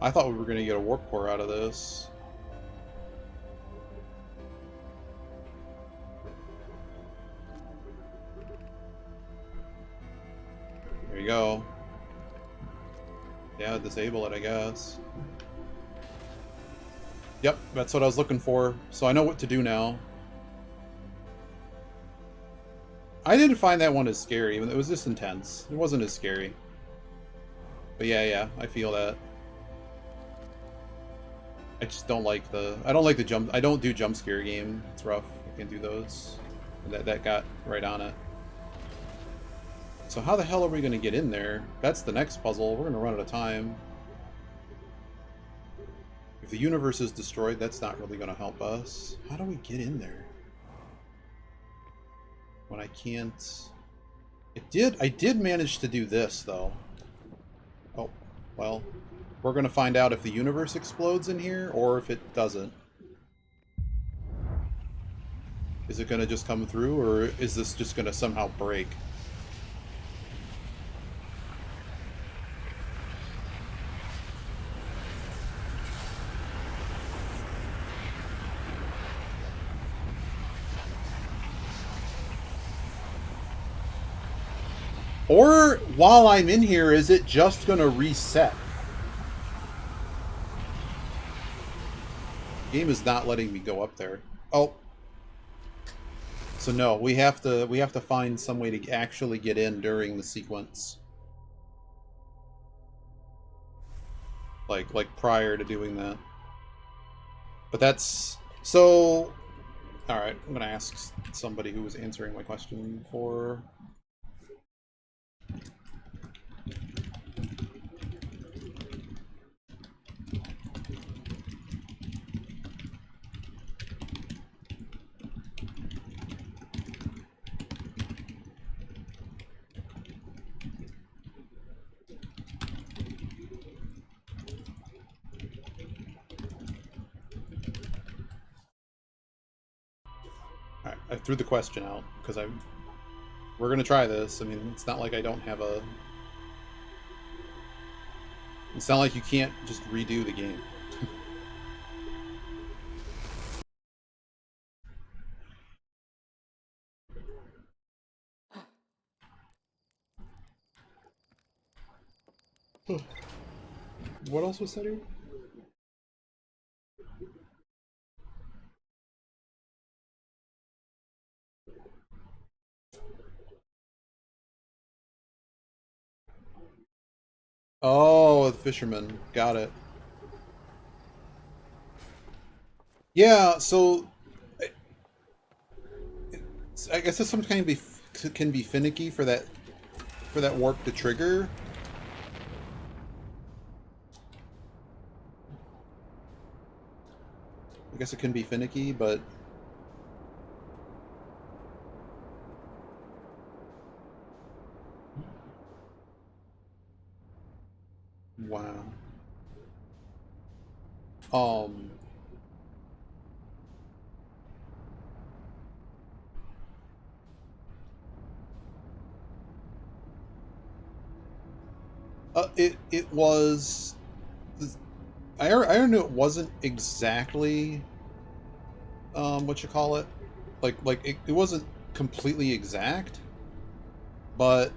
Speaker 1: I thought we were going to get a warp core out of this. There you go. Yeah, disable it, I guess. Yep, that's what I was looking for. So I know what to do now. I didn't find that one as scary. It was just intense. It wasn't as scary. But yeah, I feel that. I just don't like the... I don't like the jump... I don't do jump scare game. It's rough. I can't do those. That got right on it. So how the hell are we going to get in there? That's the next puzzle. We're going to run out of time. If the universe is destroyed, that's not really going to help us. How do we get in there? When I can't... I did manage to do this, though. Oh, well... We're going to find out if the universe explodes in here, or if it doesn't. Is it going to just come through, or is this just going to somehow break? Or while I'm in here, is it just gonna reset? The game is not letting me go up there. Oh. So no, we have to find some way to actually get in during the sequence. Like prior to doing that. But that's so alright, I'm gonna ask somebody who was answering my question for alright, I threw the question out because we're gonna try this. I mean, it's not like I don't have a it's not like you can't just redo the game. What else was said here? Oh, the fisherman. Got it. Yeah, so I guess this sometimes can be finicky for that warp to trigger. I guess it can be finicky, but wow. Um it was I knew it wasn't exactly what you call it. It wasn't completely exact, but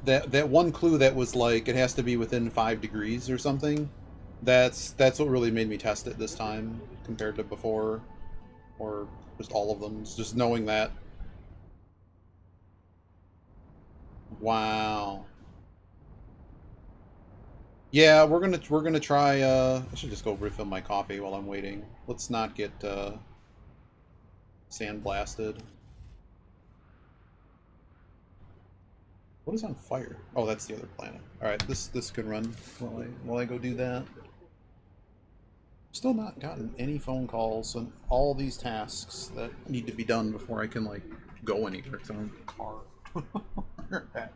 Speaker 1: that one clue that was like it has to be within 5 degrees or something. That's what really made me test it this time compared to before, or just all of them. Just knowing that. Wow. Yeah, we're gonna try. I should just go refill my coffee while I'm waiting. Let's not get sandblasted. What is on fire? Oh, that's the other planet. All right, this can run while I go do that. Still not gotten any phone calls and all these tasks that need to be done before I can like go anywhere. Because I'm in the car. Back.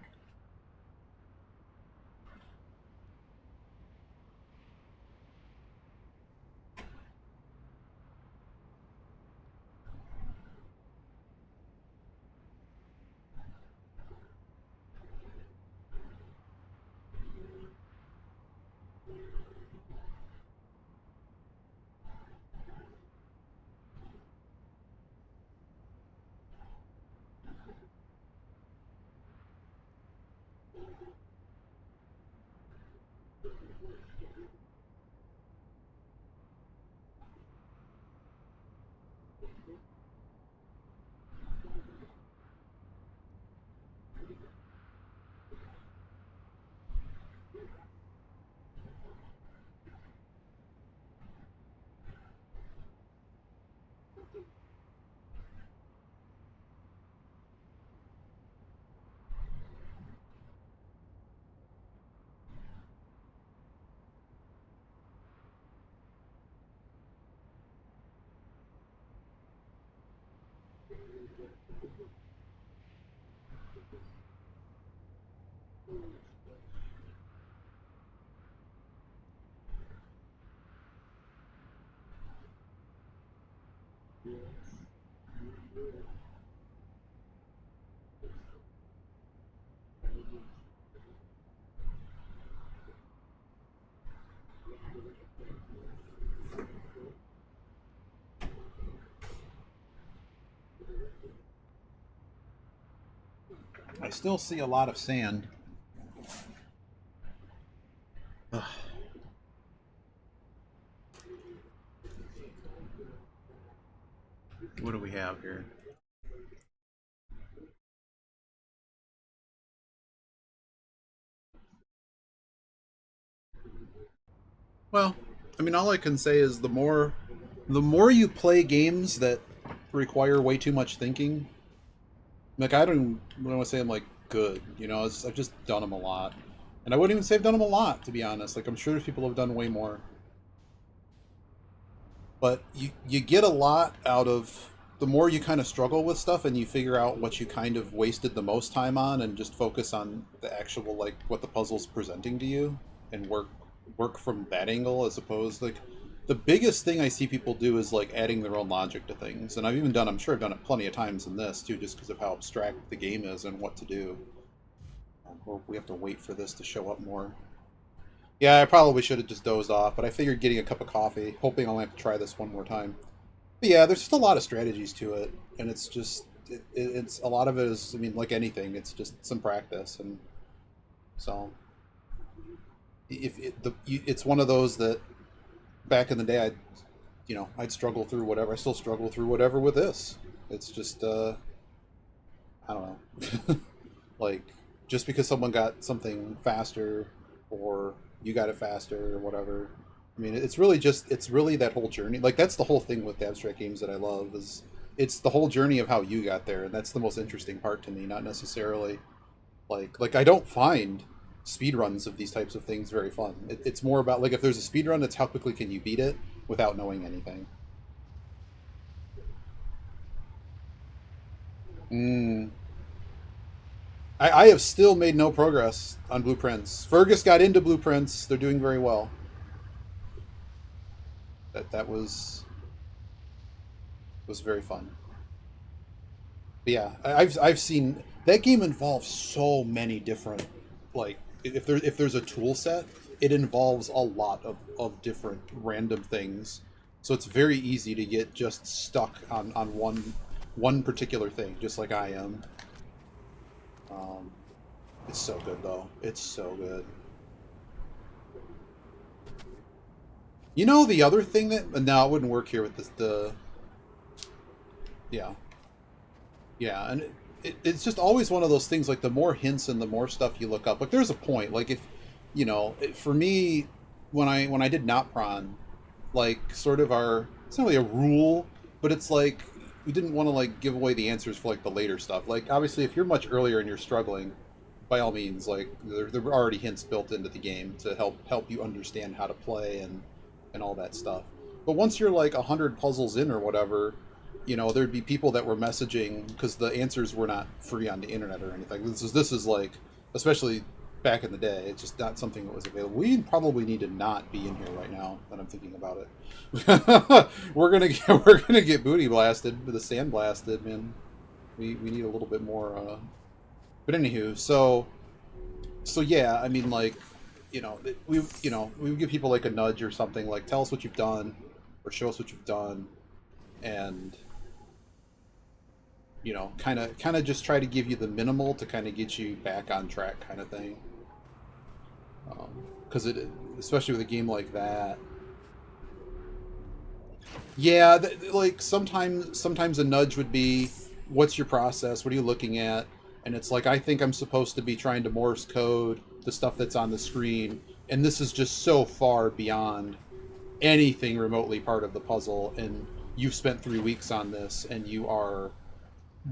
Speaker 1: still see a lot of sand. Ugh. What do we have here? Well, I mean, all I can say is the more you play games that require way too much thinking, like I don't want to say I'm like good, you know, I've just done them a lot, and I wouldn't even say I've done them a lot, to be honest. Like I'm sure there's people who have done way more, but you get a lot out of the more you kind of struggle with stuff and you figure out what you kind of wasted the most time on and just focus on the actual like what the puzzle's presenting to you and work from that angle as opposed like the biggest thing I see people do is like adding their own logic to things. And I'm sure I've done it plenty of times in this too, just because of how abstract the game is and what to do. We have to wait for this to show up more. Yeah, I probably should have just dozed off, but I figured getting a cup of coffee, hoping I'll have to try this one more time. But yeah, there's just a lot of strategies to it, and it's just it's a lot of it is, I mean, like anything, it's just some practice, and so if it's one of those that back in the day I'd struggle through whatever. I still struggle through whatever with this. It's just I don't know, like just because someone got something faster or you got it faster or whatever. I mean, it's really that whole journey. Like that's the whole thing with the abstract games that I love is it's the whole journey of how you got there, and that's the most interesting part to me. Not necessarily like I don't find speed runs of these types of things very fun. It's more about like if there's a speed run, it's how quickly can you beat it without knowing anything. Mm. I have still made no progress on Blueprints. Fergus got into Blueprints. They're doing very well. That was very fun. But yeah, I've seen that game involves so many different like if there's a tool set, it involves a lot of different random things. So it's very easy to get just stuck on one particular thing, just like I am. Um, it's so good though. It's so good. You know the other thing that no, it wouldn't work here with this the yeah. Yeah, and it's just always one of those things. Like the more hints and the more stuff you look up, like there's a point. Like if for me, when I did not prawn, like sort of our it's not really a rule, but it's like we didn't want to like give away the answers for like the later stuff. Like obviously, if you're much earlier and you're struggling, by all means, like there are already hints built into the game to help you understand how to play and all that stuff. But once you're like 100 puzzles in or whatever, there'd be people that were messaging because the answers were not free on the internet or anything. This is like, especially back in the day, it's just not something that was available. We probably need to not be in here right now that I'm thinking about it. we're gonna get booty blasted, with the sand blasted, man. We need a little bit more. But anywho, so yeah, I mean like, we would give people like a nudge or something like tell us what you've done, or show us what you've done, and kind of just try to give you the minimal to kind of get you back on track, kind of thing. Because especially with a game like that, yeah, like sometimes a nudge would be, what's your process? What are you looking at? And it's like I think I'm supposed to be trying to Morse code the stuff that's on the screen, and this is just so far beyond anything remotely part of the puzzle. And you've spent 3 weeks on this, and you are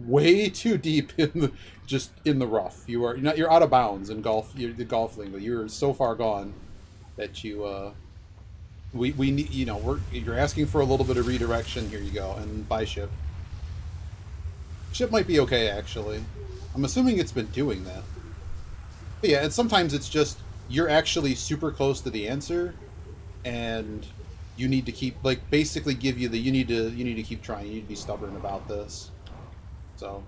Speaker 1: way too deep just in the rough. You're out of bounds in golf. The golf lingo. You're so far gone that we need you're asking for a little bit of redirection. Here you go, and buy ship. Ship might be okay actually. I'm assuming it's been doing that. But yeah, and sometimes it's just you're actually super close to the answer, and you need to keep like basically give you the you need to keep trying. You need to be stubborn about this. So,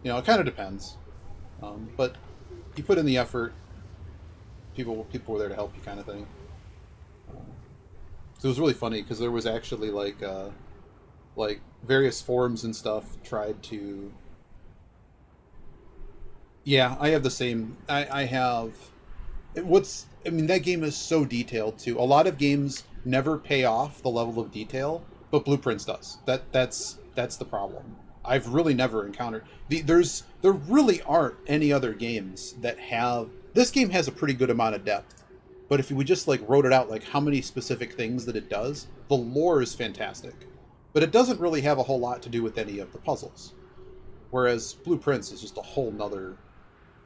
Speaker 1: it kind of depends. But you put in the effort, people were there to help you, kind of thing. So it was really funny because there was actually like various forums and stuff tried to Yeah, I have the same. I have. I mean, that game is so detailed too. A lot of games never pay off the level of detail, but Blueprints does. That's the problem. I've really never encountered there really aren't any other games that have this game has a pretty good amount of depth. But if we just like wrote it out like how many specific things that it does, the lore is fantastic. But it doesn't really have a whole lot to do with any of the puzzles. Whereas Blueprints is just a whole nother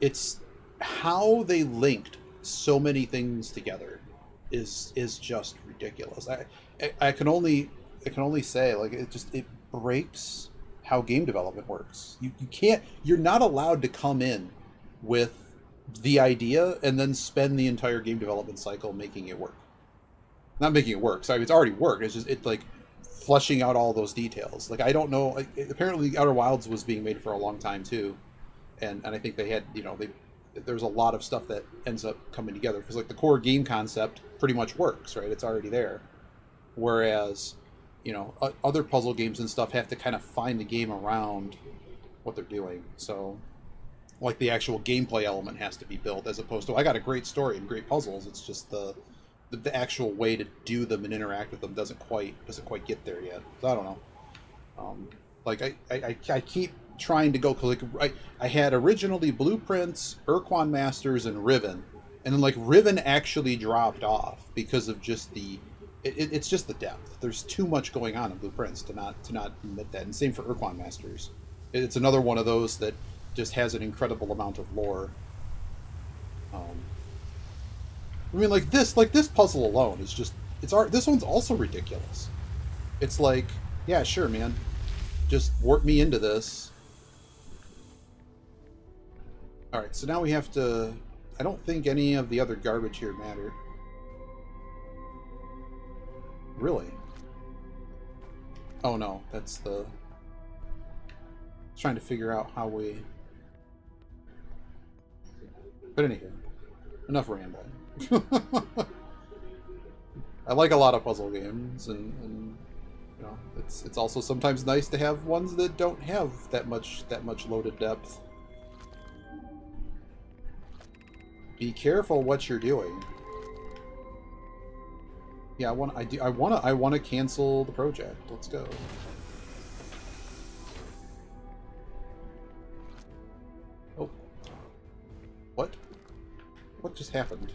Speaker 1: it's how they linked so many things together is just ridiculous. I can only say like it breaks how game development works. You can't you're not allowed to come in with the idea and then spend the entire game development cycle making it work. Not making it work. Sorry, it's already worked. It's just it's like fleshing out all those details. Like I don't know. Like, apparently, Outer Wilds was being made for a long time too, and I think they had they there's a lot of stuff that ends up coming together because like the core game concept pretty much works, right? It's already there. Whereas other puzzle games and stuff have to kind of find the game around what they're doing. So like the actual gameplay element has to be built as opposed to I got a great story and great puzzles. It's just the actual way to do them and interact with them doesn't quite get there yet. So I don't know. Like I keep trying to go because like I had originally Blueprints, Urquan Masters, and Riven, and then like Riven actually dropped off because of just it's just the depth. There's too much going on in Blueprints to not admit that, and same for Urquan Masters. It's another one of those that just has an incredible amount of lore. Um, I mean, like this puzzle alone is just this one's also ridiculous. It's like, yeah, sure, man, just warp me into this. All right, so now we have to. I don't think any of the other garbage here matter. Really? Oh no, that's the. Trying to figure out how we. But anyway, enough rambling. I like a lot of puzzle games, and it's also sometimes nice to have ones that don't have that much loaded depth. Be careful what you're doing. Yeah, I want to cancel the project. Let's go. Oh. What? What just happened?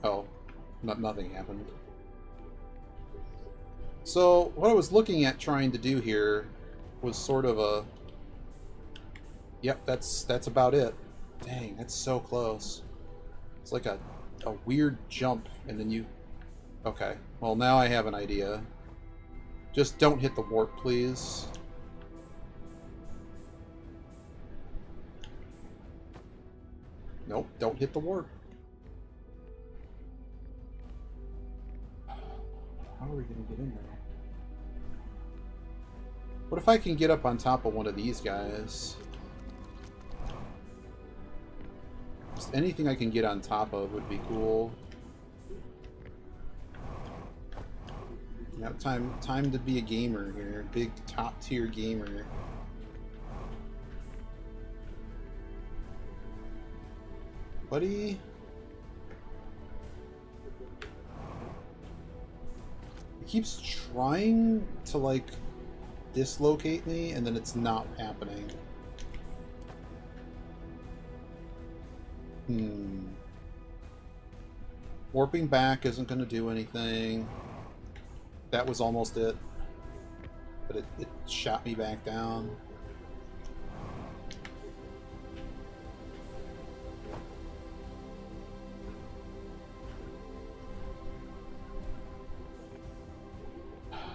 Speaker 1: Oh, nothing happened. So, what I was looking at trying to do here was sort of a... Yep, that's about it. Dang, that's so close. It's like a weird jump, and then you... Okay, well now I have an idea. Just don't hit the warp, please. Nope, don't hit the warp. How are we going to get in there? What if I can get up on top of one of these guys? Just anything I can get on top of would be cool. Yeah, time to be a gamer here. Big top tier gamer. Buddy. It keeps trying to like dislocate me and then it's not happening. Warping back isn't going to do anything. That was almost it. But it shot me back down.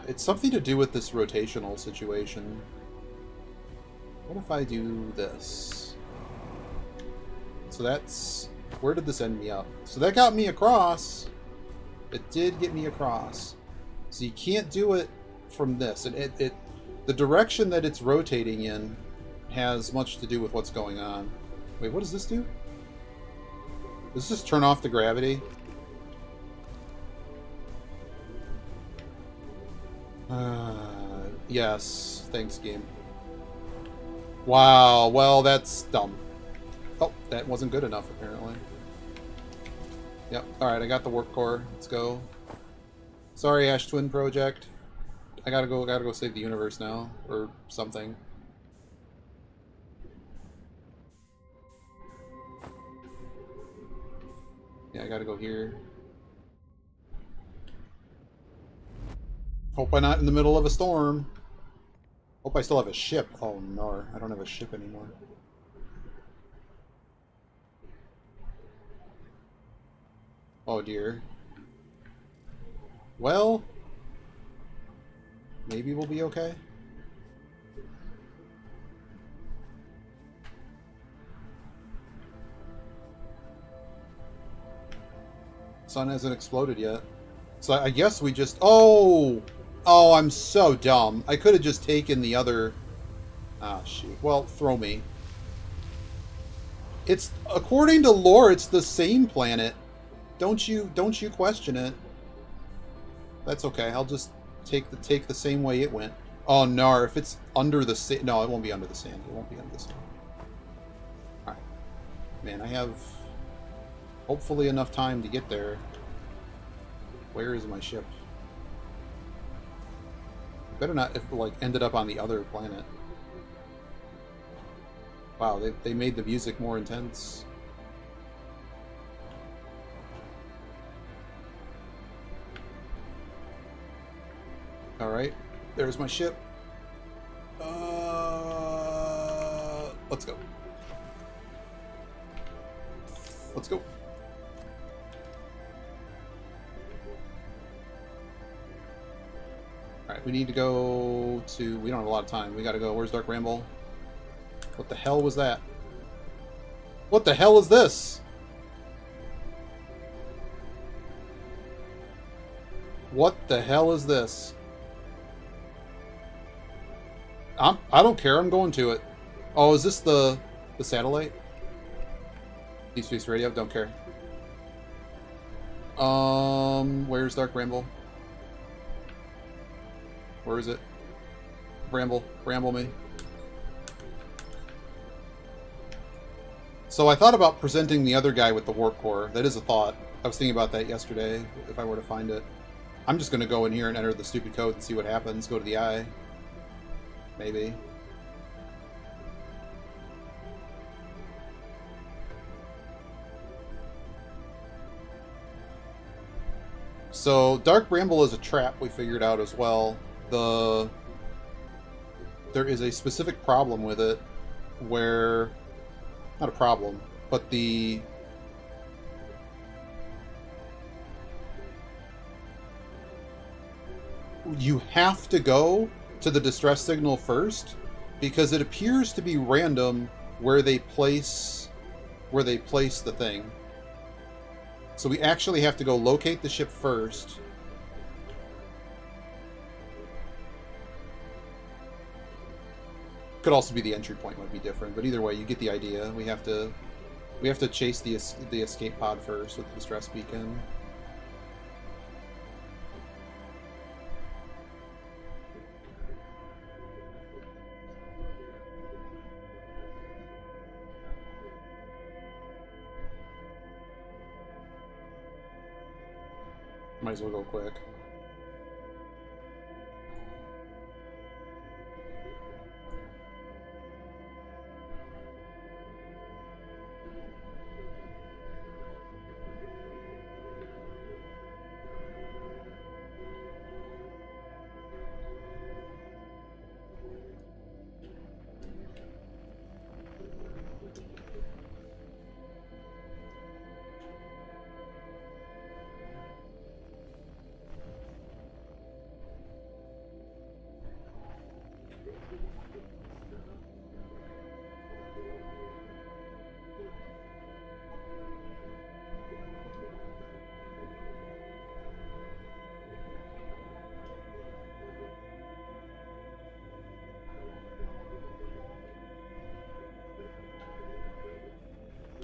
Speaker 1: It's something to do with this rotational situation. What if I do this? So that's... Where did this end me up? So that got me across. It did get me across. So you can't do it from this. The direction that it's rotating in has much to do with what's going on. Wait, what does this do? Does this turn off the gravity? Yes. Thanks, game. Wow, well, that's dumb. Oh, that wasn't good enough, apparently. Yep, alright, I got the warp core. Let's go. Sorry, Ash Twin Project. I gotta go save the universe now. Or something. Yeah, I gotta go here. Hope I'm not in the middle of a storm. Hope I still have a ship. Oh, no, I don't have a ship anymore. Oh, dear. Well, maybe we'll be okay. Sun hasn't exploded yet. So I guess we just... Oh! Oh, I'm so dumb. I could have just taken the other... Ah, shoot. Well, throw me. It's... According to lore, it's the same planet. Don't you question it. That's okay. I'll just take the same way it went. Oh, no. If it's under the sand... No, it won't be under the sand. It won't be under the sand. Alright. Man, I have... hopefully enough time to get there. Where is my ship? Better not if like ended up on the other planet. Wow, they made the music more intense. Alright, there's my ship. Let's go. Let's go. Alright, we need to go to... We don't have a lot of time. We gotta go... Where's Dark Bramble? What the hell was that? What the hell is this? What the hell is this? I don't care. I'm going to it. Oh, is this the satellite? Deep Space Radio? Don't care. Where's Dark Bramble? Where is it? Bramble me. So I thought about presenting the other guy with the warp core. That is a thought. I was thinking about that yesterday, if I were to find it. I'm just going to go in here and enter the stupid code and see what happens. Go to the eye. Maybe. So, Dark Bramble is a trap we figured out as well. There is a specific problem with it where... Not a problem, but the... You have to go to the distress signal first, because it appears to be random where they place the thing. So we actually have to go locate the ship first. Could also be the entry point might be different, but either way, you get the idea. We have to chase the escape pod first with the distress beacon. Might as well go quick.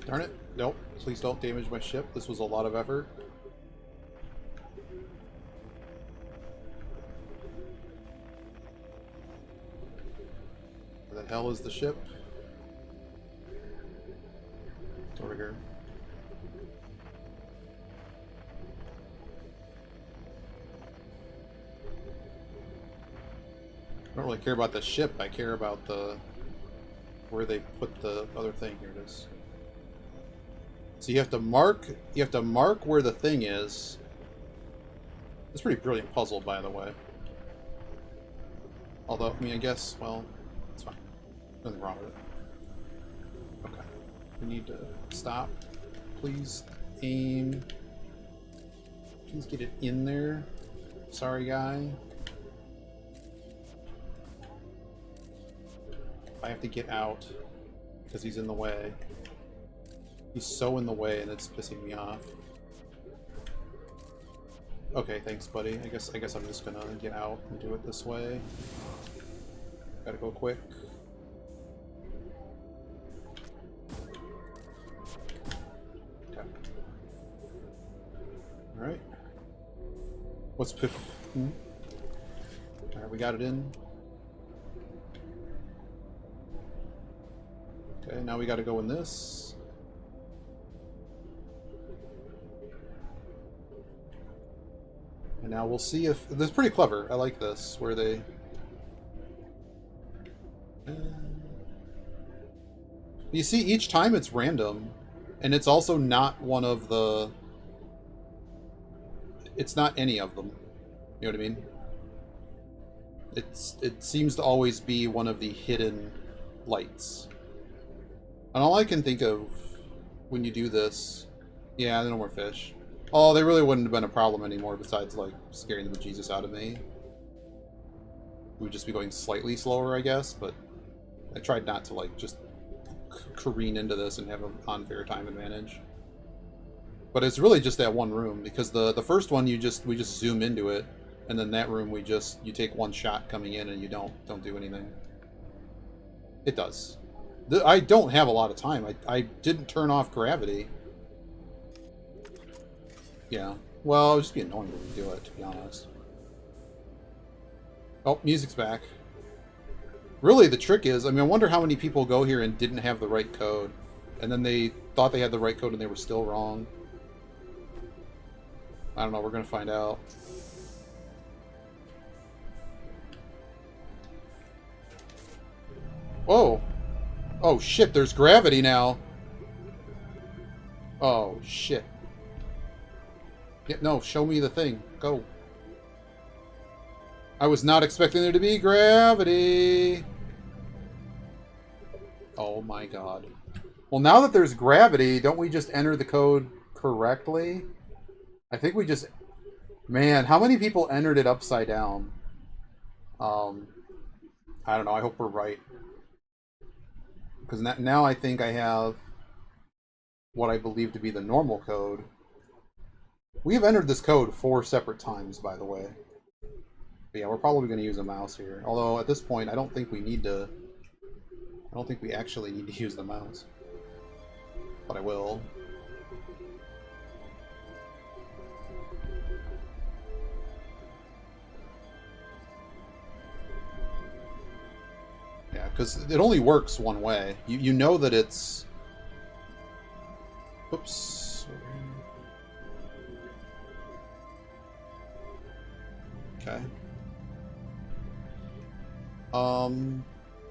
Speaker 1: Darn it. Nope. Please don't damage my ship. This was a lot of effort. The hell is the ship? It's over here. I don't really care about the ship, I care about the where they put the other thing. Here it is. So you have to mark where the thing is. It's a pretty brilliant puzzle, by the way. Although, I mean, I guess, well, it's fine. Nothing wrong with it. Okay. We need to stop. Please aim. Please get it in there. Sorry, guy. I have to get out because he's in the way. He's so in the way, and it's pissing me off. Okay, thanks, buddy. I guess I'm just gonna get out and do it this way. Gotta go quick. Okay. All right. What's piff? Hmm? All right, we got it in. Okay, now we got to go in this. And now we'll see if... This is pretty clever. I like this, where they... You see, each time it's random. And it's also not one of the... It's not any of them. You know what I mean? It seems to always be one of the hidden lights. And all I can think of when you do this... Yeah, no more fish. Oh, they really wouldn't have been a problem anymore besides, like, scaring the bejesus out of me. We'd just be going slightly slower, I guess, but I tried not to, like, just careen into this and have an unfair time advantage. But it's really just that one room, because the first one we just zoom into it, and then that room you take one shot coming in and you don't do anything. It does. I don't have a lot of time. I didn't turn off gravity. Yeah. Well, it would just be annoying when we do it, to be honest. Oh, music's back. Really, the trick is, I mean, I wonder how many people go here and didn't have the right code. And then they thought they had the right code and they were still wrong. I don't know, we're going to find out. Whoa! Oh shit, there's gravity now! Oh shit. Yeah, no, show me the thing. Go. I was not expecting there to be gravity! Oh my god. Well, now that there's gravity, don't we just enter the code correctly? I think we just... Man, how many people entered it upside down? I don't know, I hope we're right. Because now I think I have what I believe to be the normal code. We have entered this code 4 separate times, by the way. But yeah, we're probably going to use a mouse here. Although, at this point, I don't think we need to... I don't think we actually need to use the mouse. But I will. Yeah, because it only works one way. You know that it's... Oops. Okay.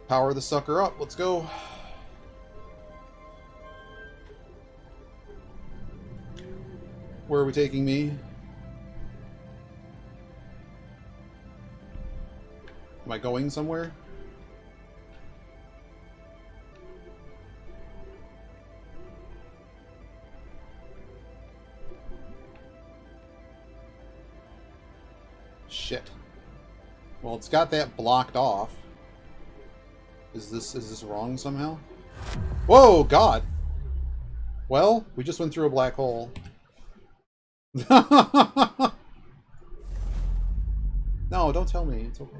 Speaker 1: Power the sucker up. Let's go. Where are we taking me? Am I going somewhere? Shit. Well, it's got that blocked off. Is this wrong somehow? Whoa, God! Well, we just went through a black hole. No, don't tell me. It's okay.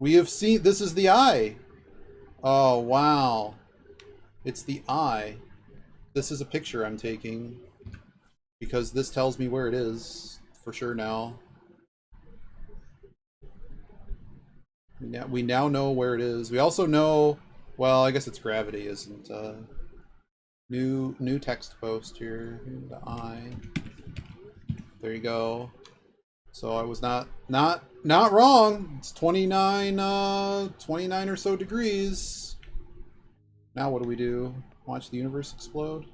Speaker 1: We have seen... This is the eye! Oh, wow. It's the eye. This is a picture I'm taking. Because this tells me where it is. For sure now. We now know where it is. We also know, well, I guess it's gravity, isn't new text post here. The eye. There you go. So I was not wrong. It's 29 29 or so degrees. Now what do we do? Watch the universe explode?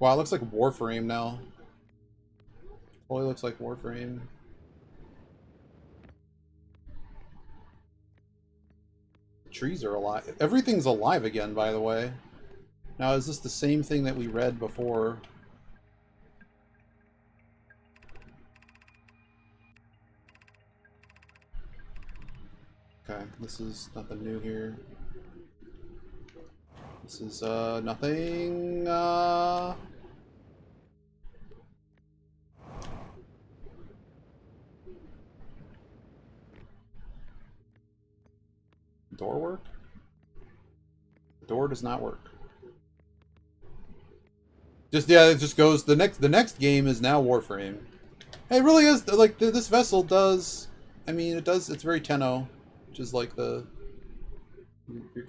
Speaker 1: Wow, it looks like Warframe now. Totally looks like Warframe. The trees are alive. Everything's alive again, by the way. Now, is this the same thing that we read before? Okay, this is nothing new here. This is, nothing, Door work? The door does not work. Just, yeah, it just goes, the next game is now Warframe. It really is, like, this vessel does, I mean, it does, it's very Tenno, which is like your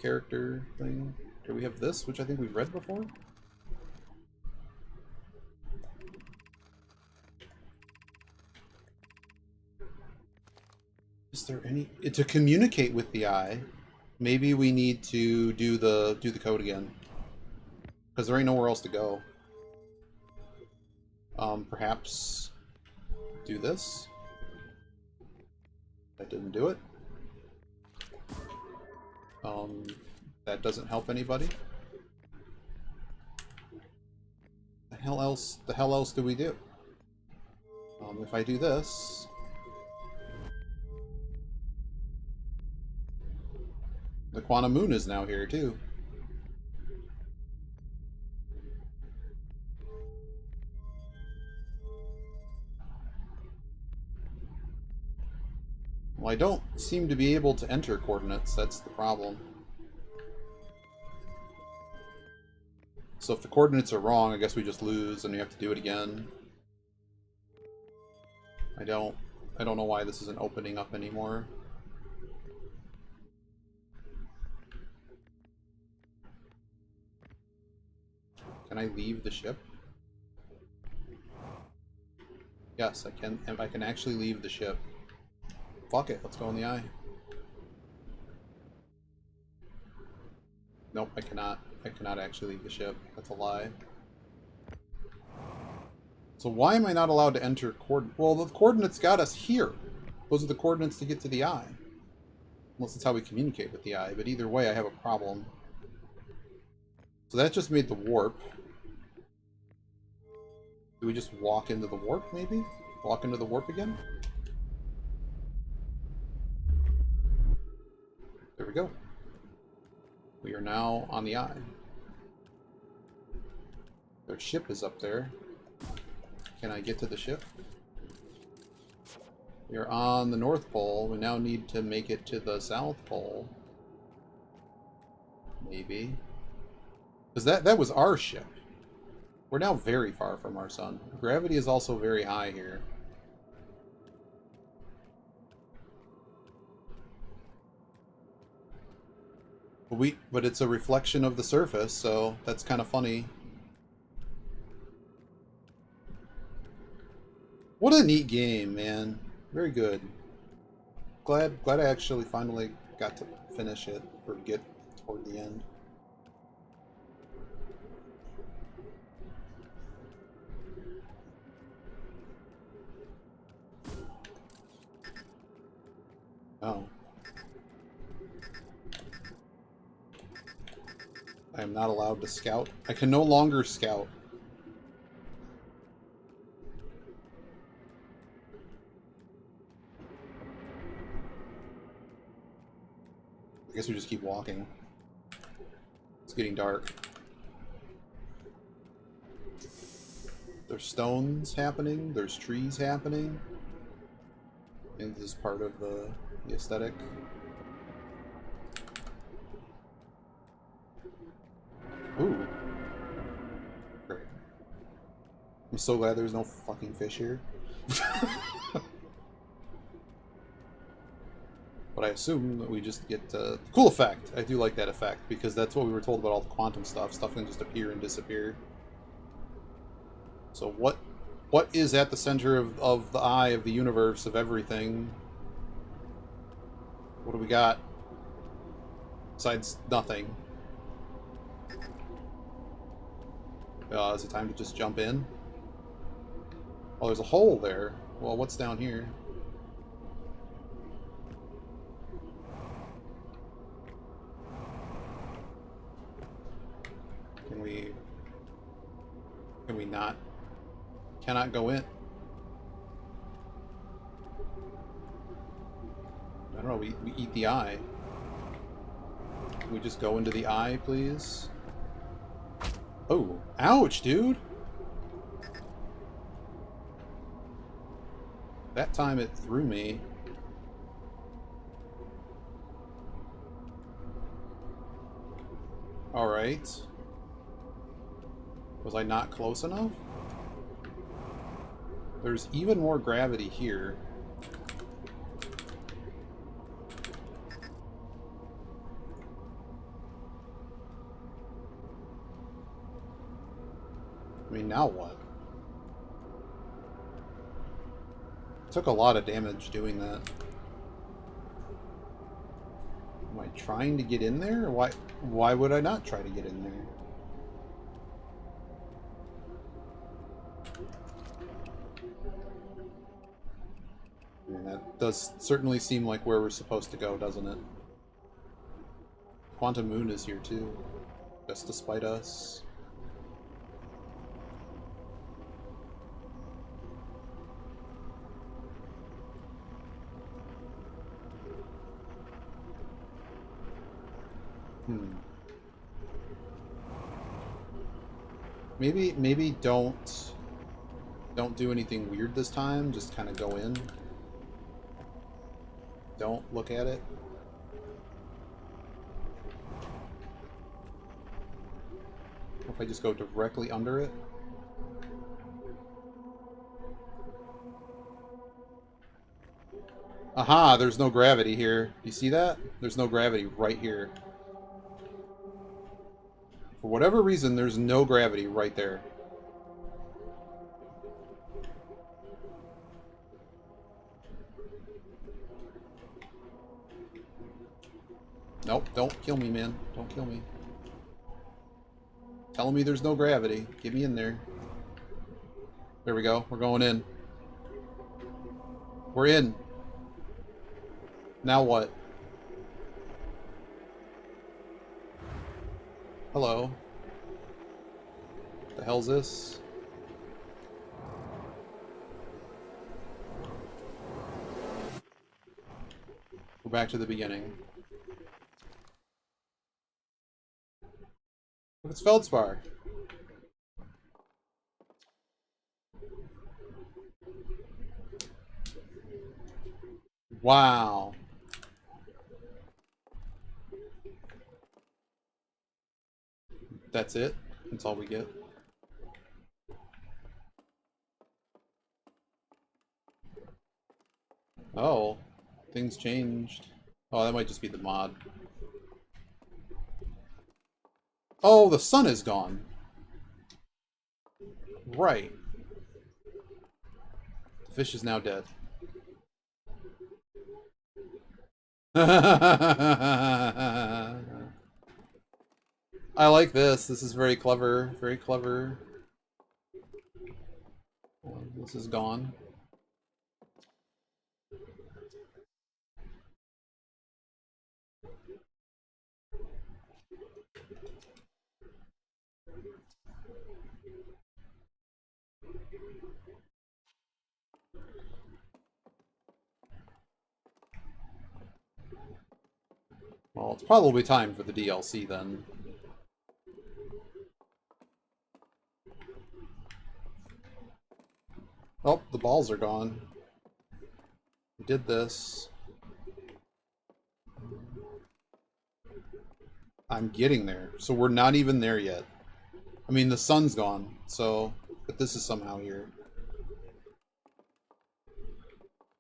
Speaker 1: character thing. Do we have this, which I think we've read before? Is there any to communicate with the eye? Maybe we need to do the code again, because there ain't nowhere else to go. Perhaps do this. That didn't do it. That doesn't help anybody. The hell else do we do? If I do this, the Quantum Moon is now here too. Well, I don't seem to be able to enter coordinates, that's the problem. So if the coordinates are wrong, I guess we just lose and we have to do it again. I don't know why this isn't opening up anymore. Can I leave the ship? Yes, I can. I can actually leave the ship. Fuck it, let's go in the eye. Nope, I cannot. I cannot actually leave the ship. That's a lie. So why am I not allowed to enter coordinates? Well, the coordinates got us here. Those are the coordinates to get to the eye. Unless it's how we communicate with the eye. But either way, I have a problem. So that just made the warp. Do we just walk into the warp, maybe? Walk into the warp again? There we go. We are now on the eye. Their ship is up there. Can I get to the ship? We are on the North Pole. We now need to make it to the South Pole. Maybe. Because that was our ship. We're now very far from our sun. Gravity is also very high here. But it's a reflection of the surface, so that's kind of funny. What a neat game, man. Very good. Glad I actually finally got to finish it, or get toward the end. Oh. I am not allowed to scout. I can no longer scout. I guess we just keep walking. It's getting dark. There's stones happening. There's trees happening. I think this is part of the aesthetic. Ooh. Great. I'm so glad there's no fucking fish here. But I assume that we just get cool effect. I do like that effect because that's what we were told about all the quantum stuff. Stuff can just appear and disappear. So what is at the center of the eye of the universe of everything? What do we got? Besides nothing. Is it time to just jump in? Oh, there's a hole there. Well, what's down here? Can we not? Cannot go in. I don't know, we eat the eye. Can we just go into the eye, please? Oh, ouch, dude! That time it threw me. Alright. Was I not close enough? There's even more gravity here. I mean, now what? Took a lot of damage doing that. Am I trying to get in there? Why would I not try to get in there? I mean, that does certainly seem like where we're supposed to go, doesn't it? Quantum Moon is here too, just despite us. Maybe don't do anything weird this time. Just kind of go in. Don't look at it. What if I just go directly under it? Aha, there's no gravity here. You see that? There's no gravity right here. For whatever reason, there's no gravity right there. Nope, don't kill me, man. Don't kill me. Telling me there's no gravity. Get me in there. There we go. We're going in. We're in. Now what? Hello. What the hell's this? Go back to the beginning. Look, it's Feldspar. Wow. That's it? That's all we get? Oh. Things changed. Oh, that might just be the mod. Oh, the sun is gone. Right. The fish is now dead. I like this. This is very clever. Very clever. This is gone. Well, it's probably time for the DLC then. Oh, the balls are gone. We did this. I'm getting there. So we're not even there yet. I mean, the sun's gone, so... But this is somehow here.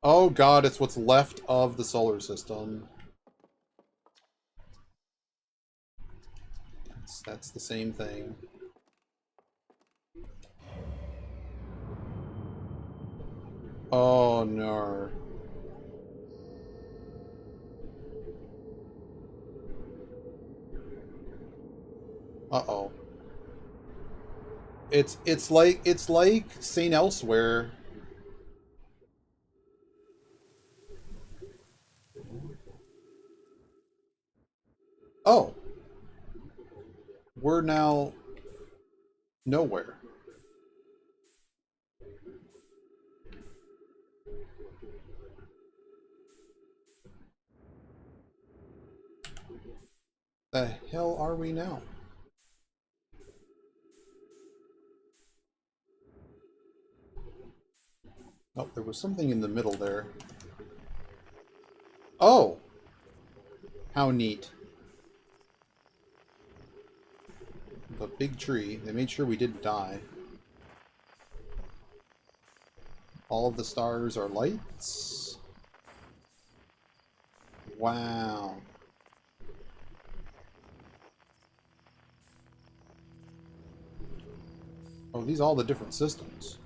Speaker 1: Oh god, it's what's left of the solar system. That's the same thing. Oh no. Uh-oh. It's like Saint Elsewhere. Oh. We're now nowhere. The hell are we now? Oh, there was something in the middle there. Oh! How neat. The big tree. They made sure we didn't die. All of the stars are lights. Wow. Oh, these are all the different systems.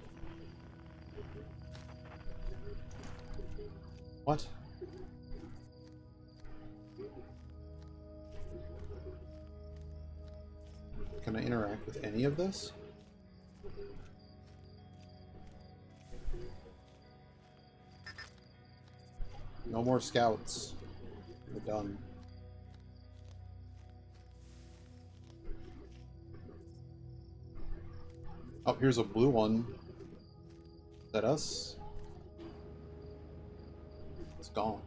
Speaker 1: What? Can I interact with any of this? No more scouts. We're done. Oh, here's a blue one. Is that us? It's gone.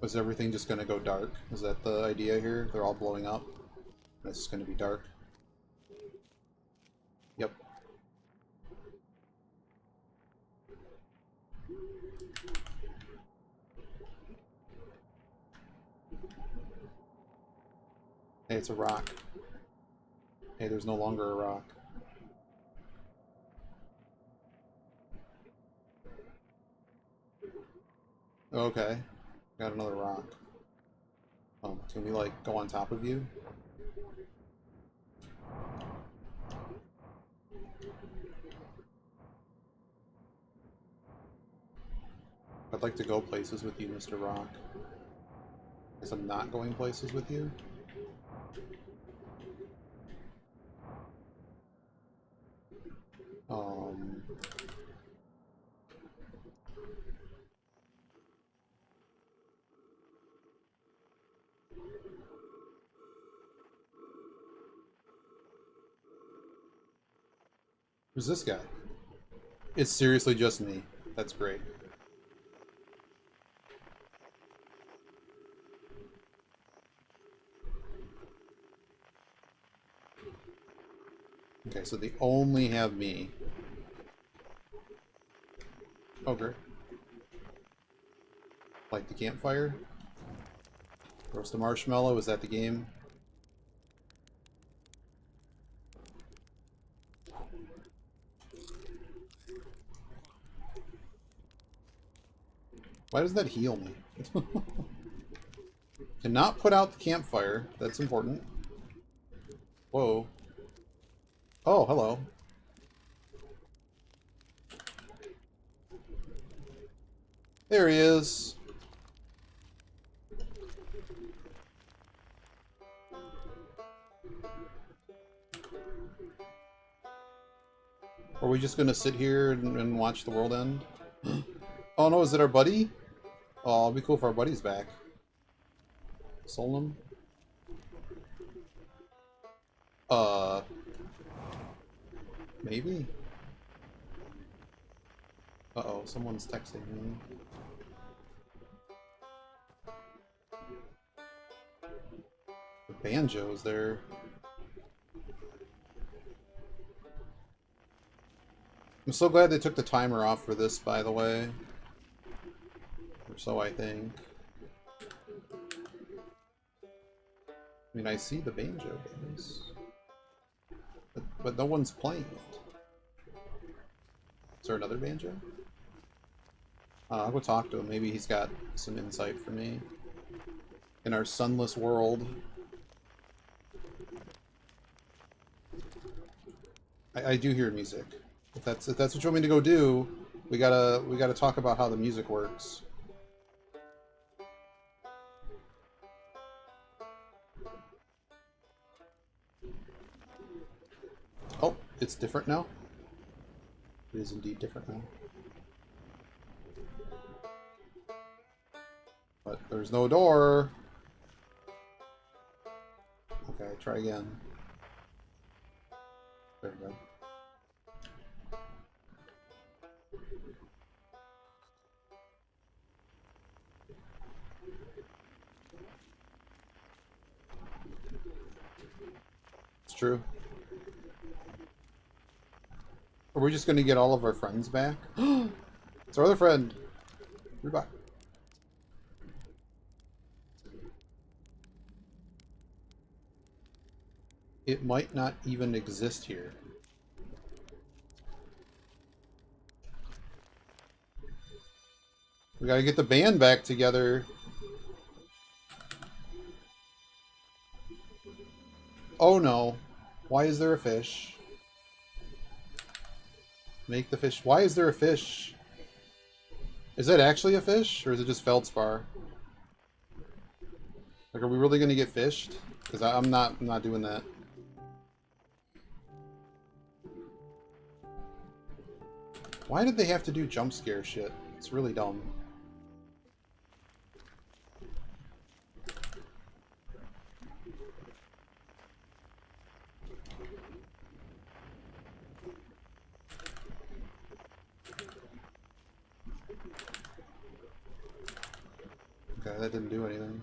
Speaker 1: Was everything just going to go dark? Is that the idea here? They're all blowing up? And it's just going to be dark? Yep. Hey, it's a rock. Hey, there's no longer a rock. Okay. Got another rock. Oh, can we, like, go on top of you? I'd like to go places with you, Mr. Rock. Guess I'm not going places with you? Um... Who's this guy? It's seriously just me. That's great. Okay, so they only have me. Oh, great. Like the campfire? Roast a marshmallow, is that the game? Why does that heal me? Cannot put out the campfire. That's important. Whoa. Oh, hello. There he is. Are we just gonna sit here and watch the world end? Oh no, is it our buddy? Oh, it'd be cool if our buddy's back. Solum? Maybe? Uh-oh, someone's texting me. The banjo's there. I'm so glad they took the timer off for this, by the way. Or so I think. I mean, I see the banjo guys. But no one's playing it. Is there another banjo? I'll go talk to him. Maybe he's got some insight for me. In our sunless world. I do hear music. If that's what you want me to go do, we gotta talk about how the music works. Oh, it's different now? It is indeed different now. But there's no door. Okay, try again. There we go. It's true. Are we just going to get all of our friends back? It's our other friend. We're back. It might not even exist here. We gotta get the band back together. Oh no. Why is there a fish? Make the fish. Why is there a fish? Is that actually a fish? Or is it just feldspar? Like, are we really gonna get fished? Because I'm not doing that. Why did they have to do jump scare shit? It's really dumb. Okay, that didn't do anything.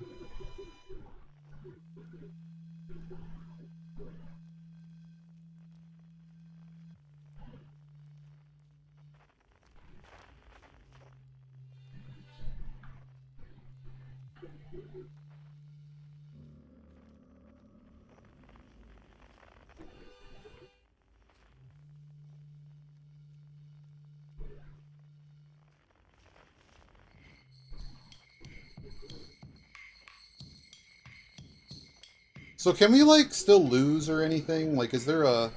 Speaker 1: So can we, like, still lose or anything? Like, is there a...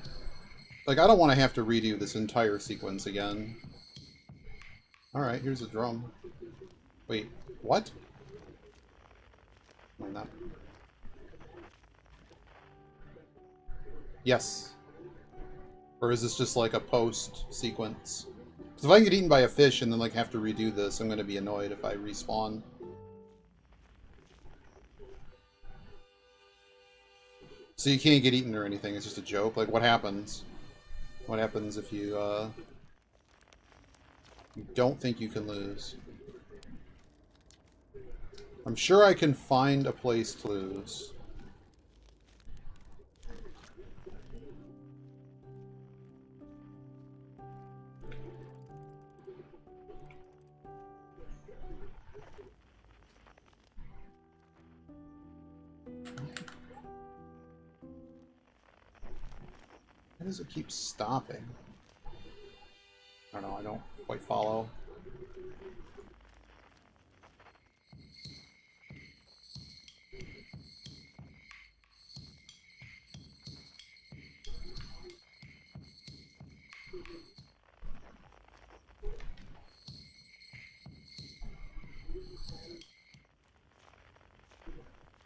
Speaker 1: Like, I don't want to have to redo this entire sequence again. Alright, here's a drum. Wait, what? No, not... Yes. Or is this just, like, a post-sequence? Because if I can get eaten by a fish and then, like, have to redo this, I'm going to be annoyed if I respawn. So you can't get eaten or anything, it's just a joke? Like, what happens? What happens if you don't think you can lose? I'm sure I can find a place to lose. Why does it keep stopping? I don't know, I don't quite follow.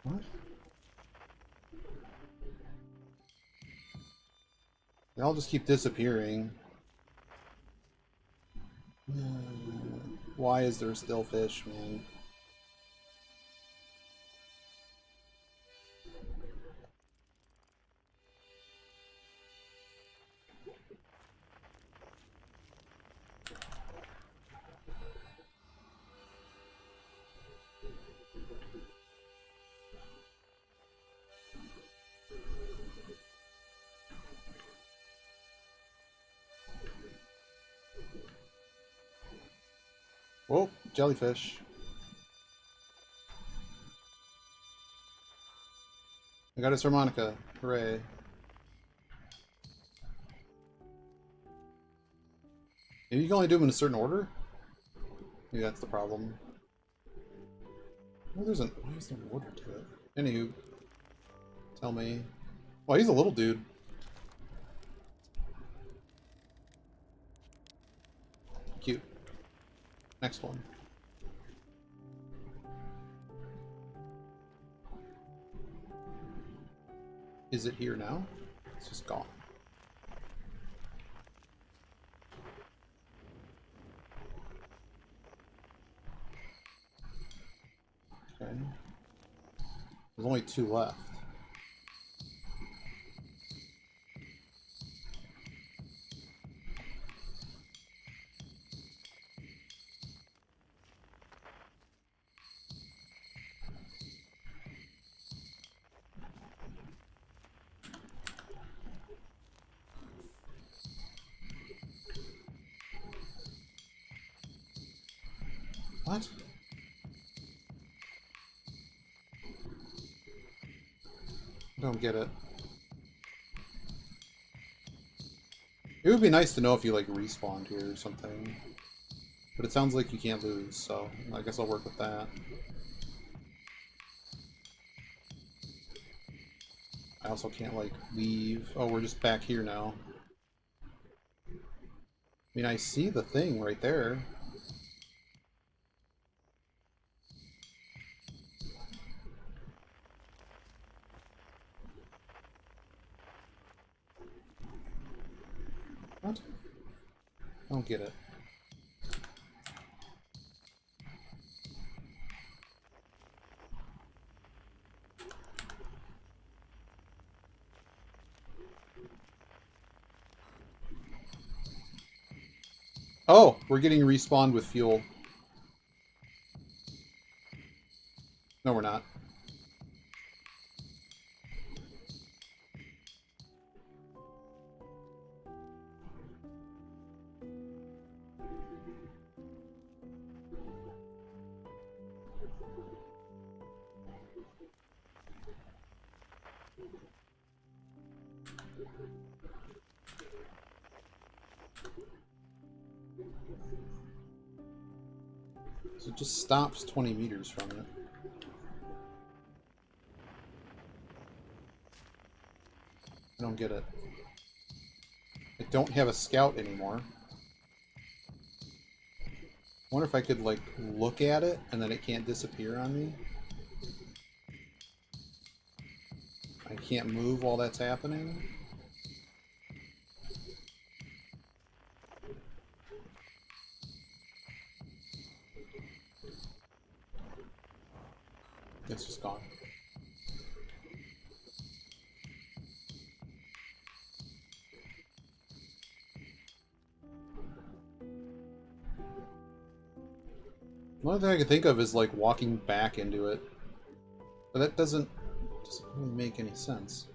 Speaker 1: What? They all just keep disappearing. Why is there still fish, man? Whoa, jellyfish. I got his harmonica. Hooray. Maybe you can only do them in a certain order? Maybe that's the problem. Well, there's an order to it. Anywho, tell me. Well, he's a little dude. Cute. Next one. Is it here now? It's just gone. Okay. There's only 2 left. What? I don't get it. It would be nice to know if you, like, respawned here or something. But it sounds like you can't lose, so I guess I'll work with that. I also can't, like, leave. Oh, we're just back here now. I mean, I see the thing right there. What? I don't get it. Oh, we're getting respawned with fuel. No, we're not. So it just stops 20 meters from it. I don't get it. I don't have a scout anymore. I wonder if I could, like, look at it and then it can't disappear on me. I can't move while that's happening. It's just gone. The only thing I can think of is, like, walking back into it. But that doesn't really make any sense.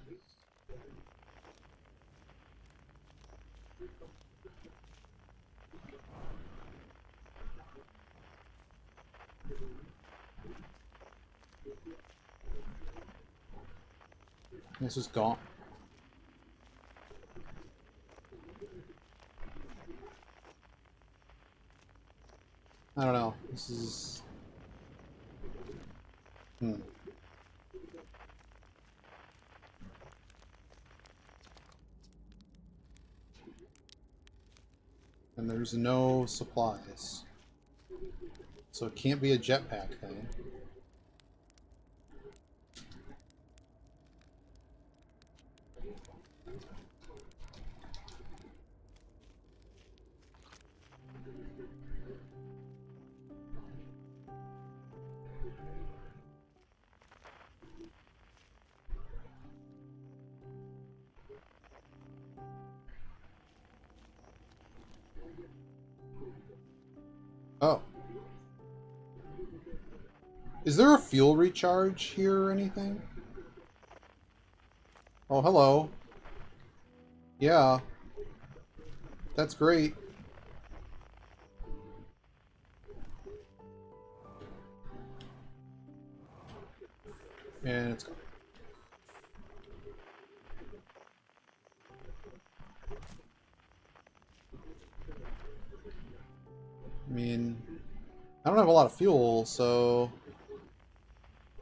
Speaker 1: This is gone. I don't know. This is... And there's no supplies. So it can't be a jetpack thing. Oh. Is there a fuel recharge here or anything? Oh, hello. Yeah. That's great. And it's gone. I mean, I don't have a lot of fuel, so...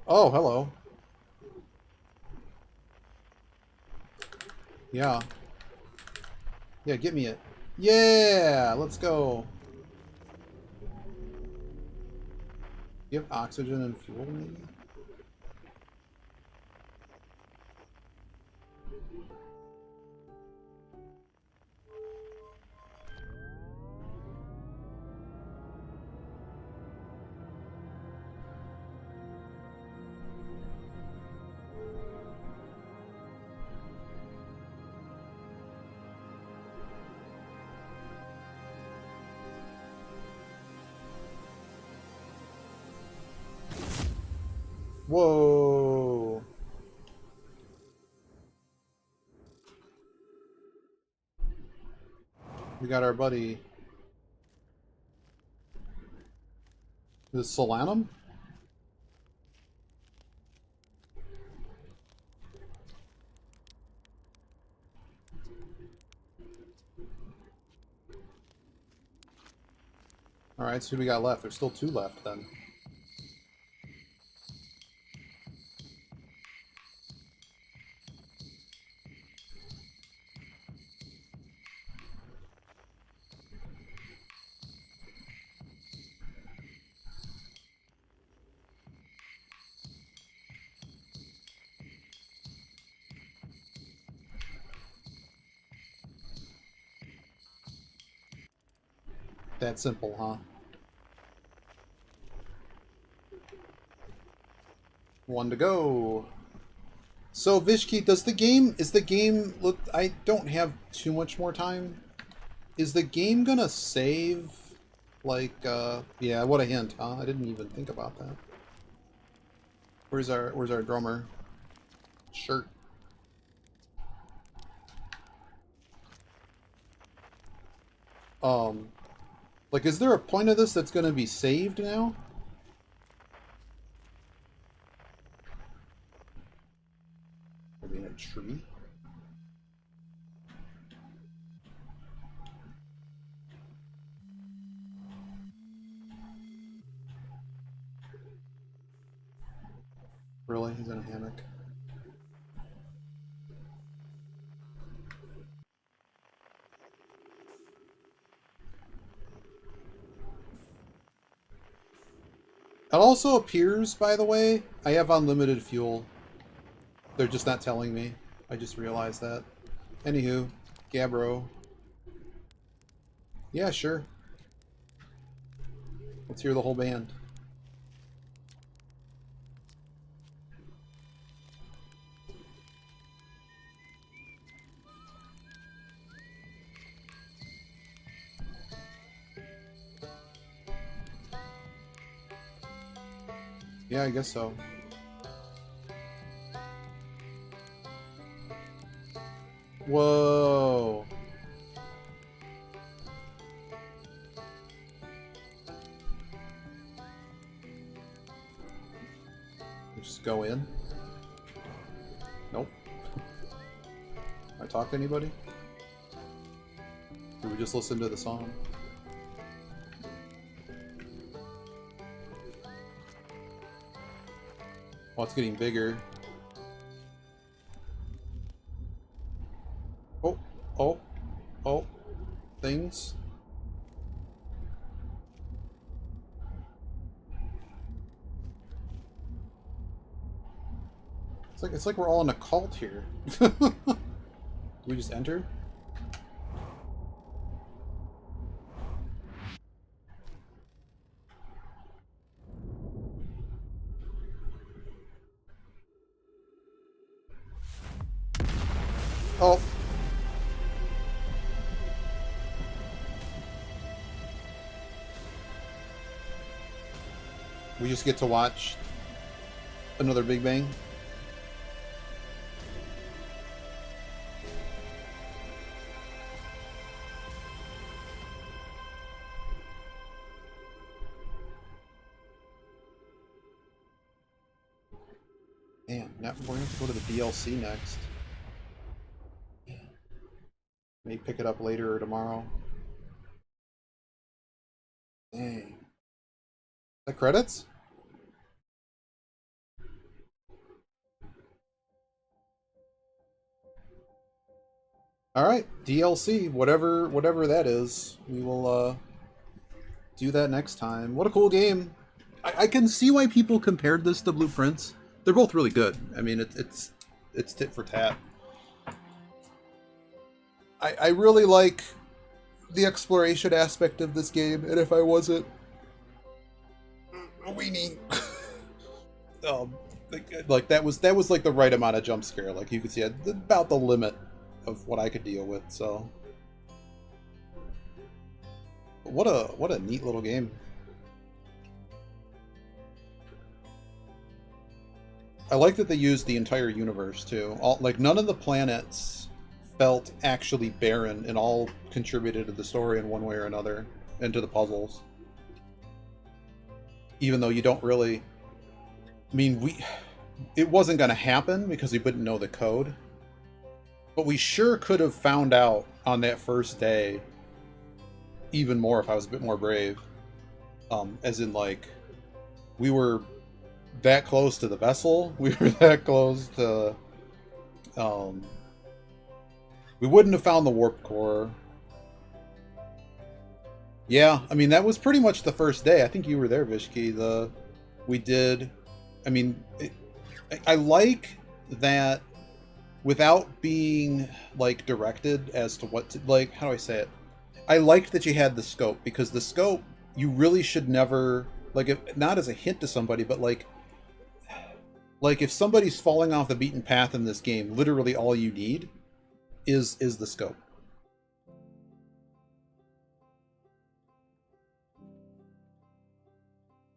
Speaker 1: Oh, hello. Yeah. Yeah, get me it. Yeah! Let's go. You have oxygen and fuel, maybe? Whoa! We got our buddy. Is it Solanum? Alright, so who we got left? There's still 2 left then. That simple, huh? One to go. So Vishki, is the game look, I don't have too much more time. Is the game gonna save like yeah, what a hint, huh? I didn't even think about that. Where's our drummer? Shirt. Like is there a point of this that's gonna be saved now? Maybe in a tree? Really? He's in a hammock. It also appears, by the way, I have unlimited fuel. They're just not telling me. I just realized that. Anywho, Gabbro. Yeah, sure. Let's hear the whole band. Yeah, I guess so. Whoa. Just go in. Nope. I talk to anybody? Or we just listen to the song? Oh, it's getting bigger. Oh, oh, oh. Things. It's like we're all in a cult here. Do we just enter? Oh. We just get to watch another Big Bang. Man, now we're going to go to the DLC next. Maybe pick it up later or tomorrow. Dang. The credits? Alright, DLC, whatever that is. We will do that next time. What a cool game. I can see why people compared this to Blueprints. They're both really good. I mean, it's tit for tat. I really like the exploration aspect of this game, and if I wasn't a weenie, like that was like the right amount of jump scare. Like you could see about the limit of what I could deal with. So, what a neat little game. I like that they used the entire universe too. Like none of the planets felt actually barren and all contributed to the story in one way or another and to the puzzles. Even though you don't really, I mean, it wasn't going to happen because we wouldn't know the code. But we sure could have found out on that first day even more if I was a bit more brave. As in, like, we were that close to the vessel. We were that close to... we wouldn't have found the warp core. Yeah, I mean, that was pretty much the first day. I think you were there, Vishki. We did... I mean, I like that without being, like, directed as to what to... Like, how do I say it? I liked that you had the scope, because the scope, you really should never... Like, not as a hint to somebody, but, like, if somebody's falling off the beaten path in this game, literally all you need is the scope. I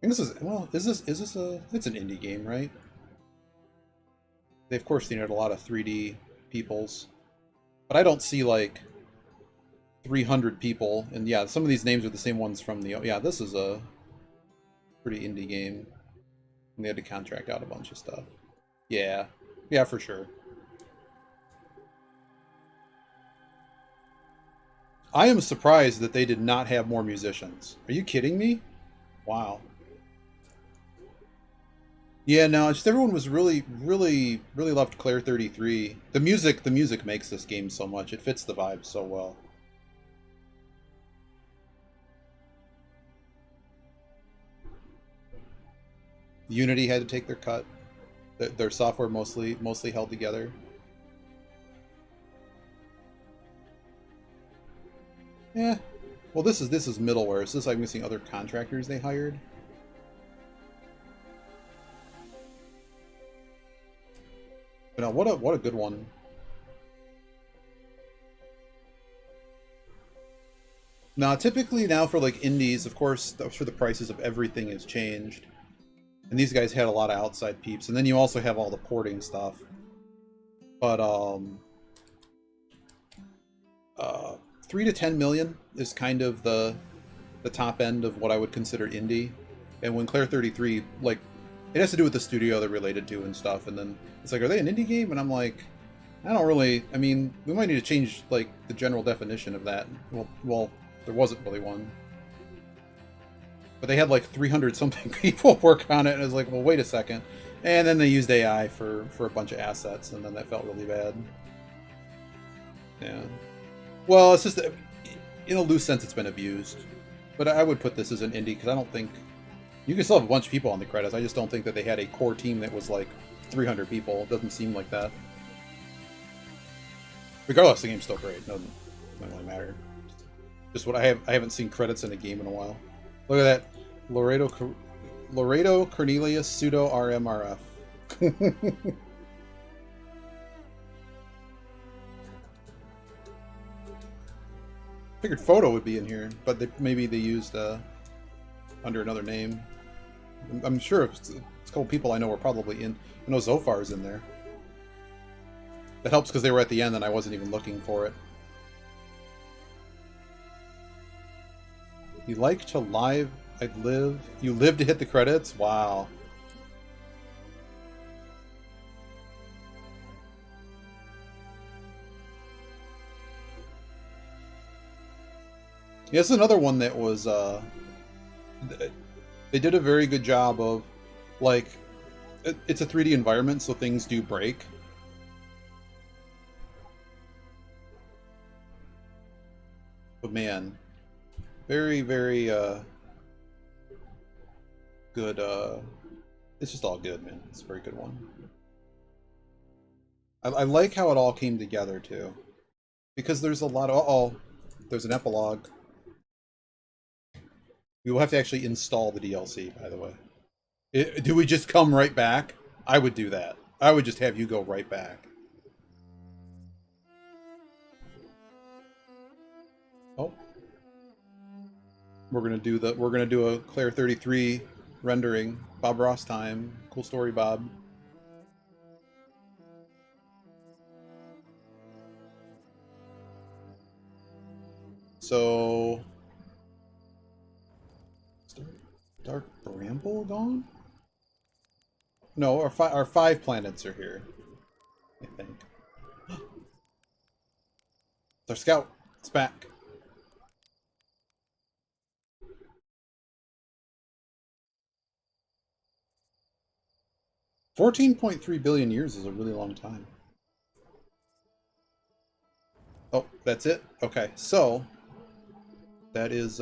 Speaker 1: think this is, well, is this it's an indie game, right? They, of course, needed a lot of 3D peoples. But I don't see, like, 300 people. And, yeah, some of these names are the same ones from the... Yeah, this is a pretty indie game. And they had to contract out a bunch of stuff. Yeah. Yeah, for sure. I am surprised that they did not have more musicians. Are you kidding me? Wow. Yeah, no, just everyone was really loved Claire 33. The music makes this game so much. It fits the vibe so well. Unity had to take their cut. Their software mostly held together. Yeah. Well, this is middleware. So this, I'm missing other contractors they hired. But no, what a good one. Now, typically now for like indies, of course, for the prices of everything has changed. And these guys had a lot of outside peeps, and then you also have all the porting stuff. But 3 to 10 million is kind of the top end of what I would consider indie. And when Claire 33, like, it has to do with the studio they're related to and stuff. And then it's like, are they an indie game? And I'm like, I don't really. I mean, we might need to change like the general definition of that. Well, there wasn't really one. But they had like 300 something people work on it, and I was like, well, wait a second. And then they used AI for a bunch of assets, and then that felt really bad. Yeah. Well, it's just, in a loose sense, it's been abused. But I would put this as an indie, because I don't think... You can still have a bunch of people on the credits, I just don't think that they had a core team that was like 300 people. It doesn't seem like that. Regardless, the game's still great. It doesn't really matter. Just what I haven't seen credits in a game in a while. Look at that. Laredo Cornelius pseudo RMRF. Figured Photo would be in here, but maybe they used under another name. I'm sure it's a couple people I know were probably in. I know Zophar's in there. That helps because they were at the end and I wasn't even looking for it. You like to live... You live to hit the credits? Wow. Yeah, this is another one that was, They did a very good job of, like, it's a 3D environment, so things do break. But man, very, very good. It's just all good, man. It's a very good one. I like how it all came together too, because there's a lot of. Uh-oh, there's an epilogue. We will have to actually install the DLC, by the way. Do we just come right back? I would do that. I would just have you go right back. Oh. We're gonna do a Claire 33 rendering. Bob Ross time. Cool story, Bob. So Dark Bramble gone? No, our 5 planets are here, I think. It's our scout. It's back. $14.3 billion years is a really long time. Oh, that's it? Okay, so that is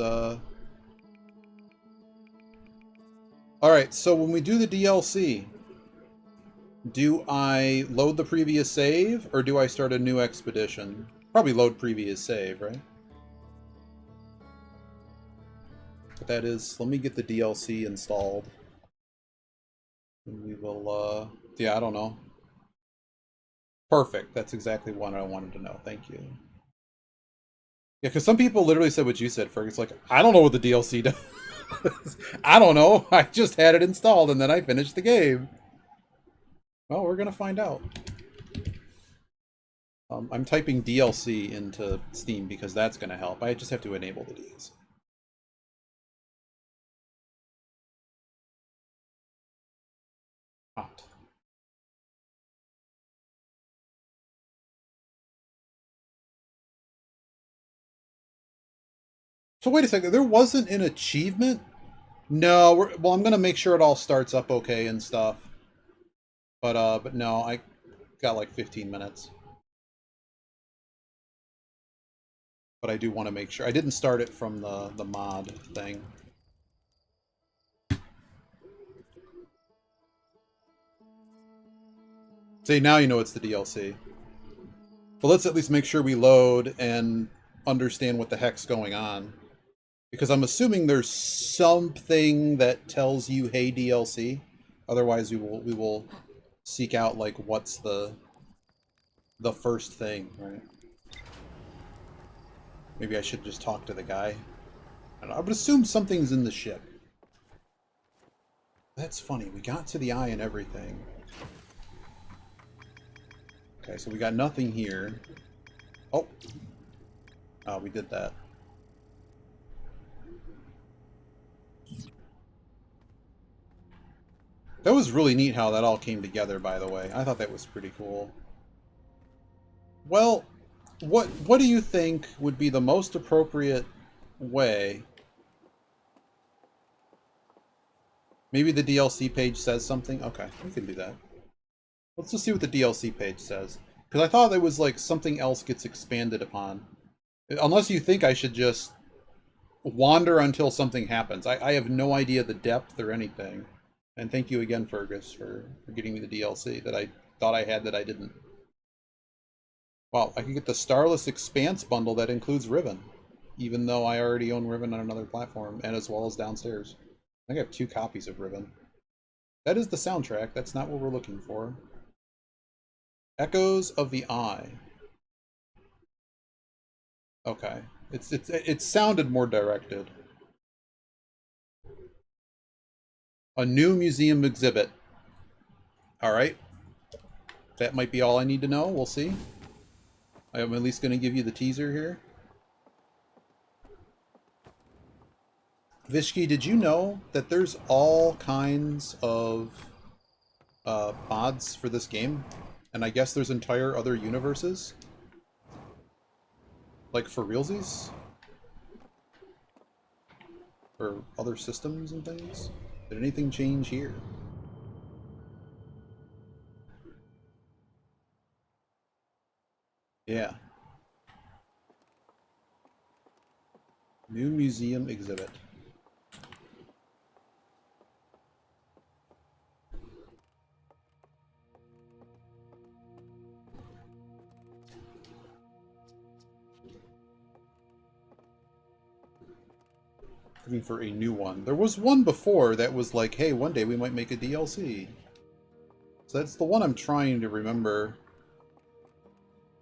Speaker 1: Alright, so when we do the DLC, do I load the previous save, or do I start a new expedition? Probably load previous save, right? But that is, let me get the DLC installed. And we will, yeah, I don't know. Perfect, that's exactly what I wanted to know, thank you. Yeah, because some people literally said what you said, Ferg. It's like, I don't know what the DLC does. I don't know, I just had it installed and then I finished the game. Well, we're gonna find out. I'm typing DLC into Steam because that's gonna help. I just have to enable the DLC. Hot. So wait a second, there wasn't an achievement? No, well, I'm gonna make sure it all starts up okay and stuff. But no, I got like 15 minutes. But I do want to make sure. I didn't start it from the mod thing. See, now you know it's the DLC. But let's at least make sure we load and understand what the heck's going on. Because I'm assuming there's something that tells you, hey, DLC. Otherwise, we will seek out, like, what's the first thing, right? Maybe I should just talk to the guy. I would assume something's in the ship. That's funny. We got to the eye and everything. Okay, so we got nothing here. Oh. Oh, we did that. That was really neat how that all came together, by the way. I thought that was pretty cool. Well, what do you think would be the most appropriate way? Maybe the DLC page says something? Okay, we can do that. Let's just see what the DLC page says. Because I thought there was like something else gets expanded upon. Unless you think I should just wander until something happens. I have no idea the depth or anything. And thank you again, Fergus, for getting me the DLC that I thought I had that I didn't. Wow, I can get the Starless Expanse bundle that includes Riven. Even though I already own Riven on another platform, and as well as downstairs. I think I have 2 copies of Riven. That is the soundtrack, that's not what we're looking for. Echoes of the Eye. Okay. It sounded more directed. A new museum exhibit. Alright. That might be all I need to know, we'll see. I'm at least going to give you the teaser here. Vishki, did you know that there's all kinds of mods for this game? And I guess there's entire other universes? Like for realsies? or other systems and things? Did anything change here? Yeah. New museum exhibit. Looking for a new one. There was one before that was like, hey, one day we might make a DLC. So that's the one I'm trying to remember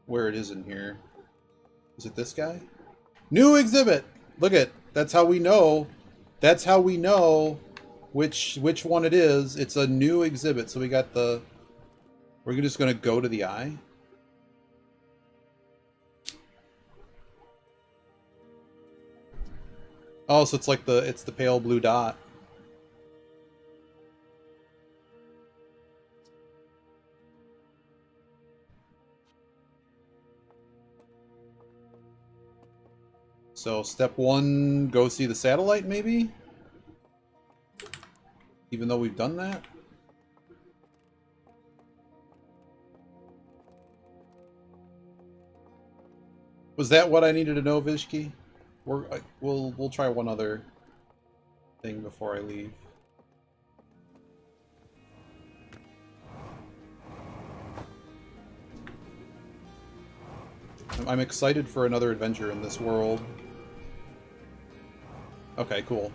Speaker 1: where it is in here. Is it this guy? New exhibit! Look at, that's how we know. That's how we know which one it is. It's a new exhibit. So we got the... We're just going to go to the eye. Oh, so it's like it's the pale blue dot. So step one, go see the satellite maybe? Even though we've done that? Was that what I needed to know, Vishki? We'll try one other thing before I leave. I'm excited for another adventure in this world. Okay, cool.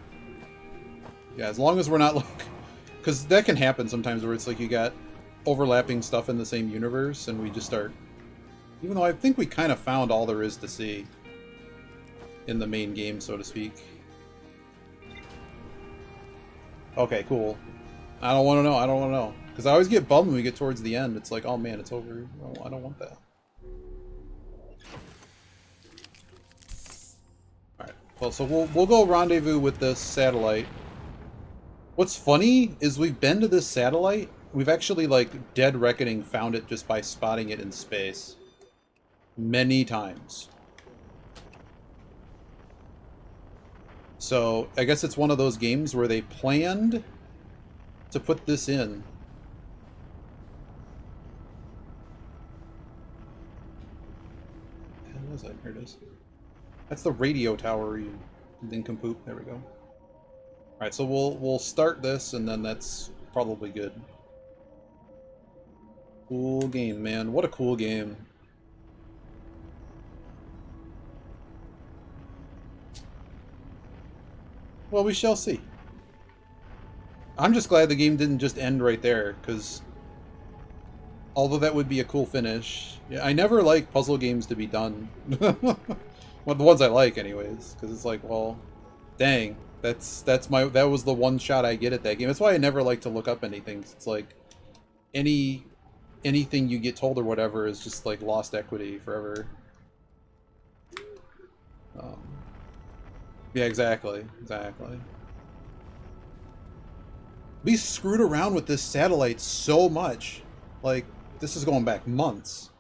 Speaker 1: Yeah, as long as we're not like... Because that can happen sometimes where it's like you got overlapping stuff in the same universe and we just start... Even though I think we kind of found all there is to see in the main game, so to speak. Okay, cool. I don't want to know. I don't want to know. Because I always get bummed when we get towards the end. It's like, oh man, it's over. I don't want that. Alright. Well, so we'll go rendezvous with this satellite. What's funny is we've been to this satellite. We've actually, like, Dead Reckoning found it just by spotting it in space. Many times. So, I guess it's one of those games where they planned to put this in. What was that? Here it is. That's the radio tower, you nincompoop. There we go. Alright, so we'll start this, and then that's probably good. Cool game, man. What a cool game. Well, we shall see. I'm just glad the game didn't just end right there, because although that would be a cool finish, yeah, I never like puzzle games to be done. Well, the ones I like, anyways, because it's like, well, dang, that was the one shot I get at that game. That's why I never like to look up anything. It's like anything you get told or whatever is just like lost equity forever. Yeah, exactly. We screwed around with this satellite so much. Like, this is going back months.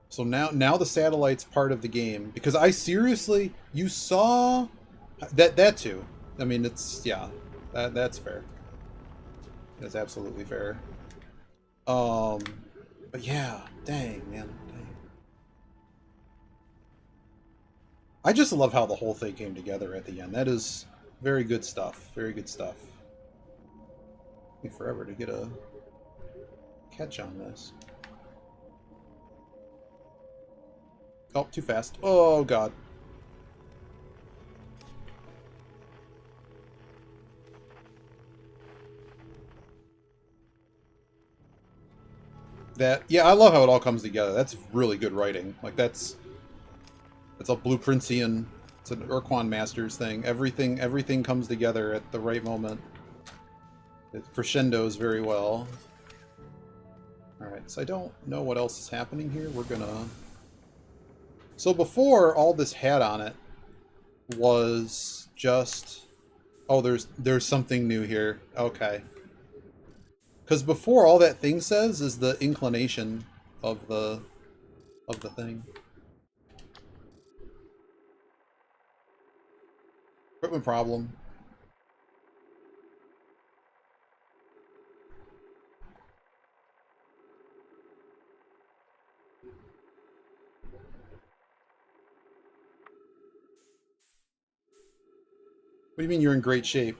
Speaker 1: So now the satellite's part of the game. Because I seriously... You saw... That too. I mean, it's... Yeah. That's fair. That's absolutely fair. But yeah. Dang, man. I just love how the whole thing came together at the end. That is very good stuff. Very good stuff. Took me forever to get a catch on this. Oh, too fast. Oh, God. Yeah, I love how it all comes together. That's really good writing. Like, that's a Blueprintian, it's an Urquan Masters thing. Everything comes together at the right moment. It crescendos very well. Alright, so I don't know what else is happening here. We're gonna... So before, all this had on it was just... Oh, there's something new here. Okay. Because before, all that thing says is the inclination of the thing. equipment problem. What do you mean you're in great shape?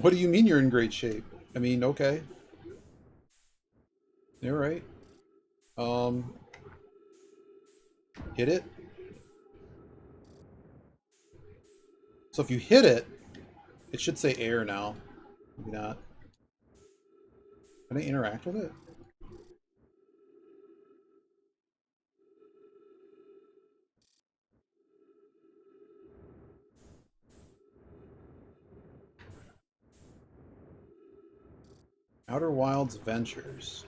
Speaker 1: What do you mean you're in great shape? I mean, okay. You're right. Hit it. So if you hit it, it should say air now. Maybe not. Can I interact with it? Outer Wilds Ventures.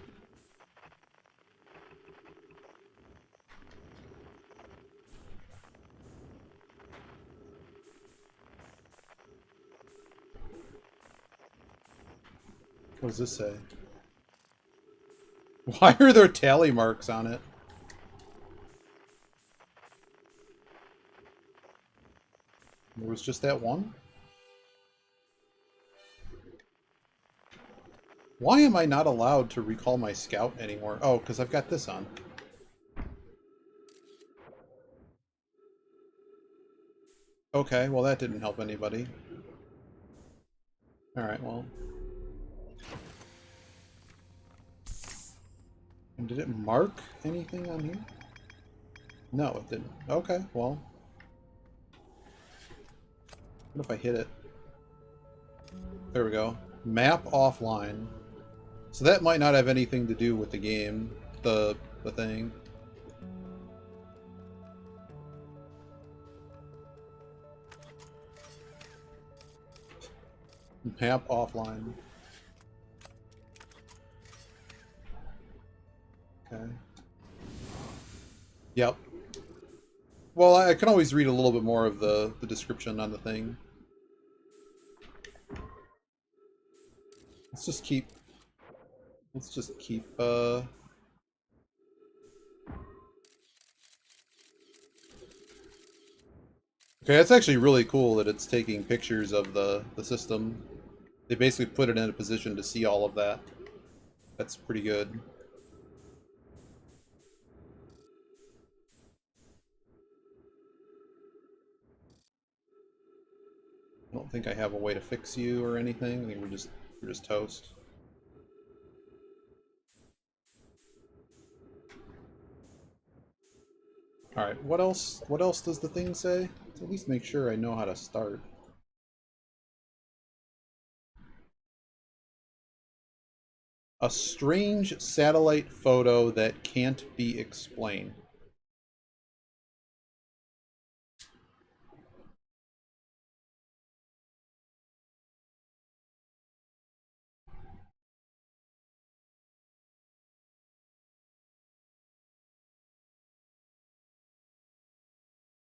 Speaker 1: What does this say? Why are there tally marks on it? There was just that one? Why am I not allowed to recall my scout anymore? Oh, because I've got this on. Okay, well that didn't help anybody. Alright, well. And did it mark anything on here? No, it didn't. Okay, well. What if I hit it? There we go. Map offline. So that might not have anything to do with the game, the thing. Map offline. Okay. Yep. Well, I can always read a little bit more of the description on the thing. Let's just keep... Okay, it's actually really cool that it's taking pictures of the system. They basically put it in a position to see all of that. That's pretty good. I don't think I have a way to fix you or anything. I think we're just toast. Alright, what else does the thing say? Let's at least make sure I know how to start. A strange satellite photo that can't be explained.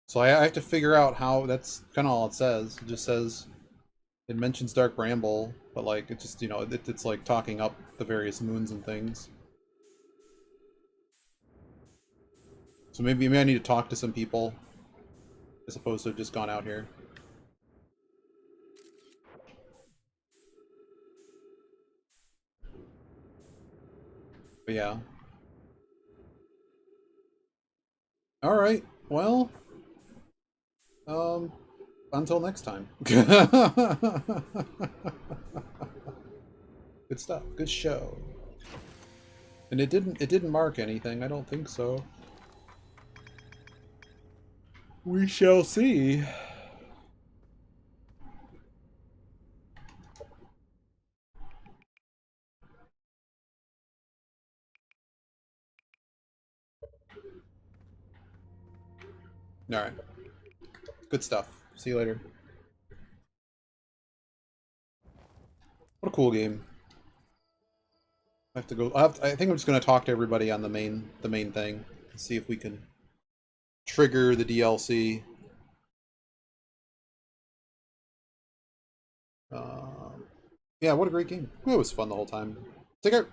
Speaker 1: So I have to figure out how, that's kind of all it says. It just says, it mentions Dark Bramble, but like, it just, you know, it's like talking up the various moons and things. So maybe I need to talk to some people, as opposed to have just gone out here. But yeah. Alright, well... until next time. Good stuff. Good show. And it didn't mark anything. I don't think so. We shall see. Alright. Good stuff. See you later. What a cool game. I have to go. I think I'm just going to talk to everybody on the main thing and see if we can trigger the DLC. Yeah, what a great game. It was fun the whole time. Take care.